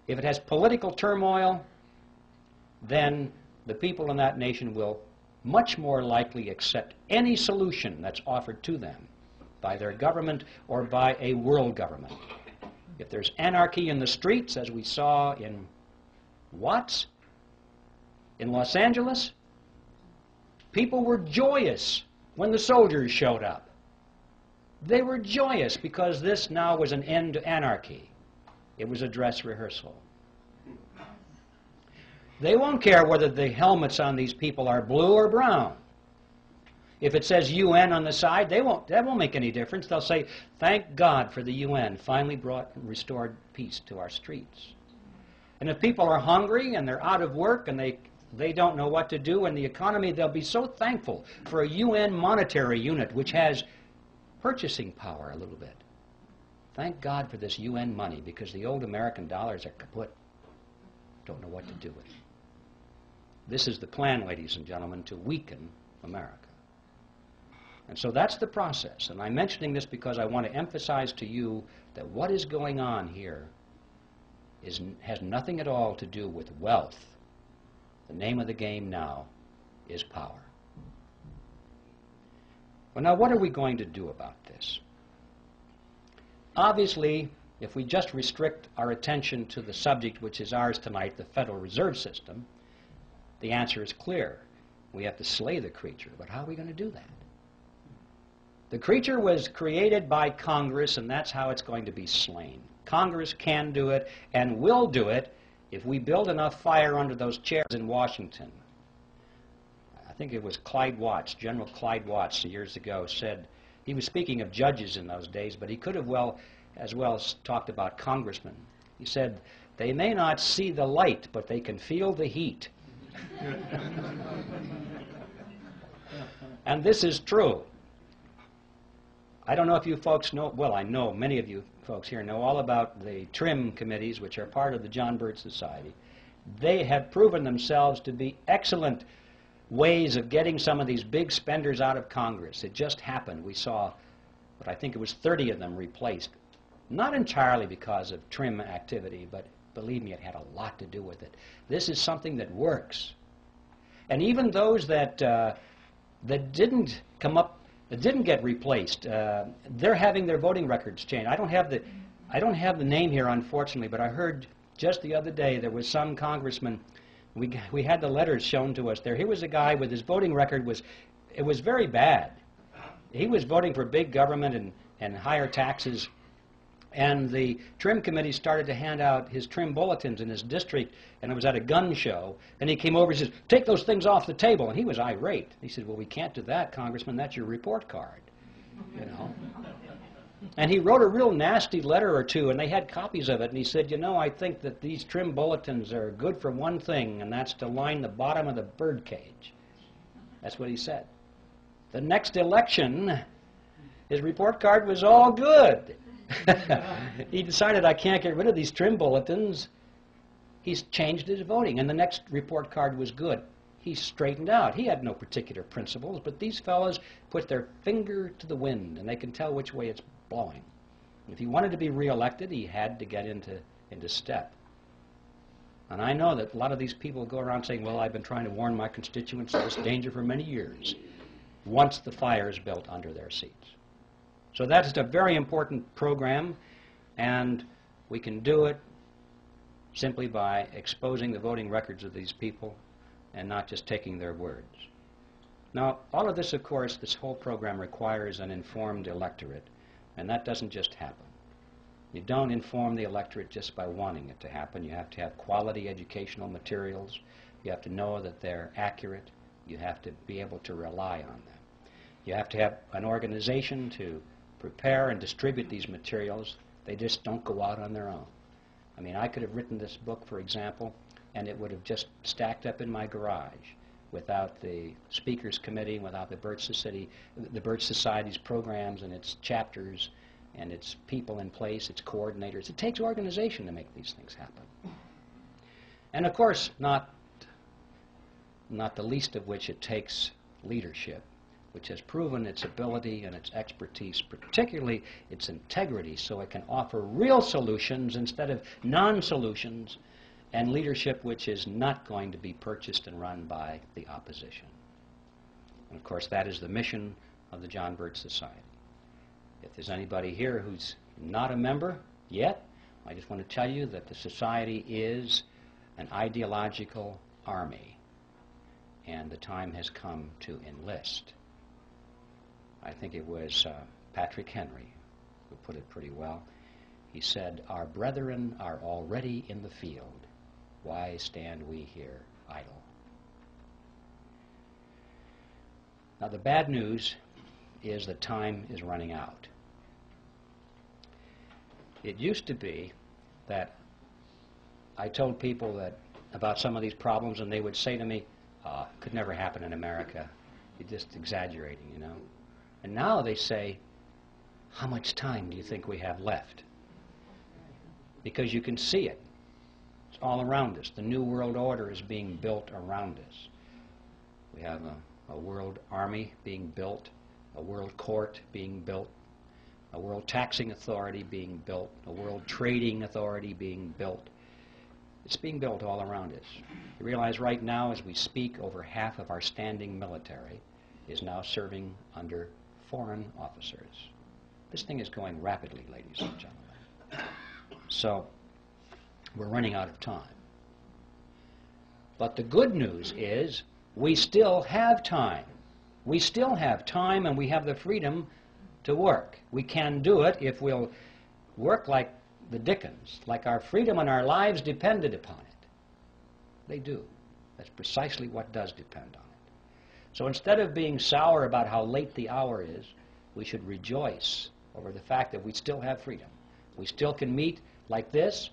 if it has political turmoil, then the people in that nation will much more likely accept any solution that's offered to them by their government or by a world government. If there's anarchy in the streets, as we saw in Watts, in Los Angeles, people were joyous when the soldiers showed up. They were joyous because this now was an end to anarchy. It was a dress rehearsal. They won't care whether the helmets on these people are blue or brown. If it says UN on the side, that won't make any difference. They'll say, thank God for the UN, finally brought and restored peace to our streets. And if people are hungry and they're out of work and they don't know what to do in the economy, they'll be so thankful for a UN monetary unit which has purchasing power a little bit. Thank God for this UN money, because the old American dollars are kaput. Don't know what to do with them. This is the plan, ladies and gentlemen, to weaken America. And so that's the process. And I'm mentioning this because I want to emphasize to you that what is going on here has nothing at all to do with wealth. The name of the game now is power. Well, now, what are we going to do about this? Obviously, if we just restrict our attention to the subject which is ours tonight, the Federal Reserve System, the answer is clear. We have to slay the creature. But how are we going to do that? The creature was created by Congress, and that's how it's going to be slain. Congress can do it and will do it if we build enough fire under those chairs in Washington. I think it was Clyde Watts, General Clyde Watts, years ago, said, he was speaking of judges in those days, but he could have as well talked about congressmen. He said, they may not see the light, but they can feel the heat. And this is true. I don't know if you folks know, well, I know many of you folks here know all about the TRIM committees, which are part of the John Birch Society. They have proven themselves to be excellent ways of getting some of these big spenders out of Congress. It just happened. We saw, but I think it was 30 of them replaced. Not entirely because of TRIM activity, but believe me, it had a lot to do with it. This is something that works. And even those that didn't come up, that didn't get replaced, they're having their voting records changed. I don't have the name here, unfortunately, but I heard just the other day there was some congressman. We had the letters shown to us there. Here was a guy with his voting record it was very bad. He was voting for big government and higher taxes. And the TRIM committee started to hand out his TRIM bulletins in his district, and it was at a gun show. And he came over and says, take those things off the table. And he was irate. He said, well, we can't do that, Congressman. That's your report card. You know. And he wrote a real nasty letter or two, and they had copies of it. And he said, you know, I think that these TRIM bulletins are good for one thing, and that's to line the bottom of the bird cage. That's what he said. The next election, his report card was all good. He decided, I can't get rid of these TRIM bulletins. He's changed his voting, and the next report card was good. He straightened out. He had no particular principles, but these fellows put their finger to the wind, and they can tell which way it's blowing. If he wanted to be reelected, he had to get into step. And I know that a lot of these people go around saying, well, I've been trying to warn my constituents of this danger for many years, once the fire is built under their seats. So that's a very important program, and we can do it simply by exposing the voting records of these people and not just taking their words. Now, all of this, of course, this whole program requires an informed electorate, and that doesn't just happen. You don't inform the electorate just by wanting it to happen. You have to have quality educational materials. You have to know that they're accurate. You have to be able to rely on them. You have to have an organization to prepare and distribute these materials. They just don't go out on their own. I mean, I could have written this book, for example, and it would have just stacked up in my garage without the Speakers Committee, without the Birch Society's programs and its chapters and its people in place, its coordinators. It takes organization to make these things happen. And of course, not the least of which, it takes leadership, which has proven its ability and its expertise, particularly its integrity, so it can offer real solutions instead of non-solutions, and leadership which is not going to be purchased and run by the opposition. And of course, that is the mission of the John Birch Society. If there's anybody here who's not a member yet, I just want to tell you that the Society is an ideological army, and the time has come to enlist. I think it was Patrick Henry who put it pretty well. He said, "Our brethren are already in the field. Why stand we here idle?" Now, the bad news is that time is running out. It used to be that I told people that about some of these problems, and they would say to me, could never happen in America. You're just exaggerating, you know. And now they say, how much time do you think we have left? Because you can see it. It's all around us. The New World Order is being built around us. We have a world army being built, a world court being built, a world taxing authority being built, a world trading authority being built. It's being built all around us. You realize right now, as we speak, over half of our standing military is now serving under foreign officers. This thing is going rapidly, ladies and gentlemen. So, we're running out of time. But the good news is, we still have time. We still have time, and we have the freedom to work. We can do it if we'll work like the Dickens, like our freedom and our lives depended upon it. They do. That's precisely what does depend on it. So instead of being sour about how late the hour is, we should rejoice over the fact that we still have freedom. We still can meet like this.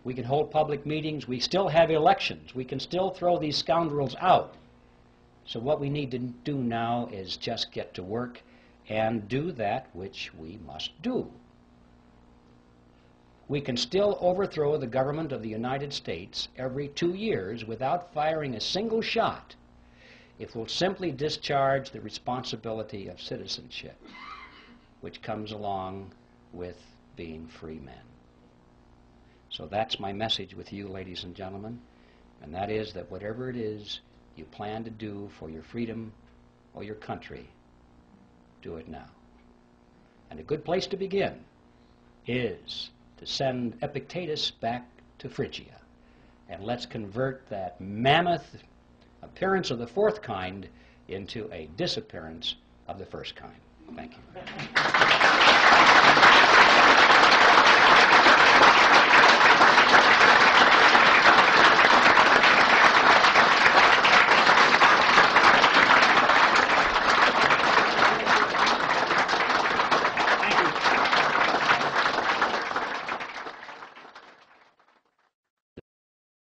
We can hold public meetings. We still have elections. We can still throw these scoundrels out. So what we need to do now is just get to work and do that which we must do. We can still overthrow the government of the United States every 2 years without firing a single shot if we'll simply discharge the responsibility of citizenship, which comes along with being free men. So that's my message with you, ladies and gentlemen, and that is that whatever it is you plan to do for your freedom or your country, do it now. And a good place to begin is to send Epictetus back to Phrygia. And let's convert that mammoth appearance of the fourth kind into a disappearance of the first kind. Thank you.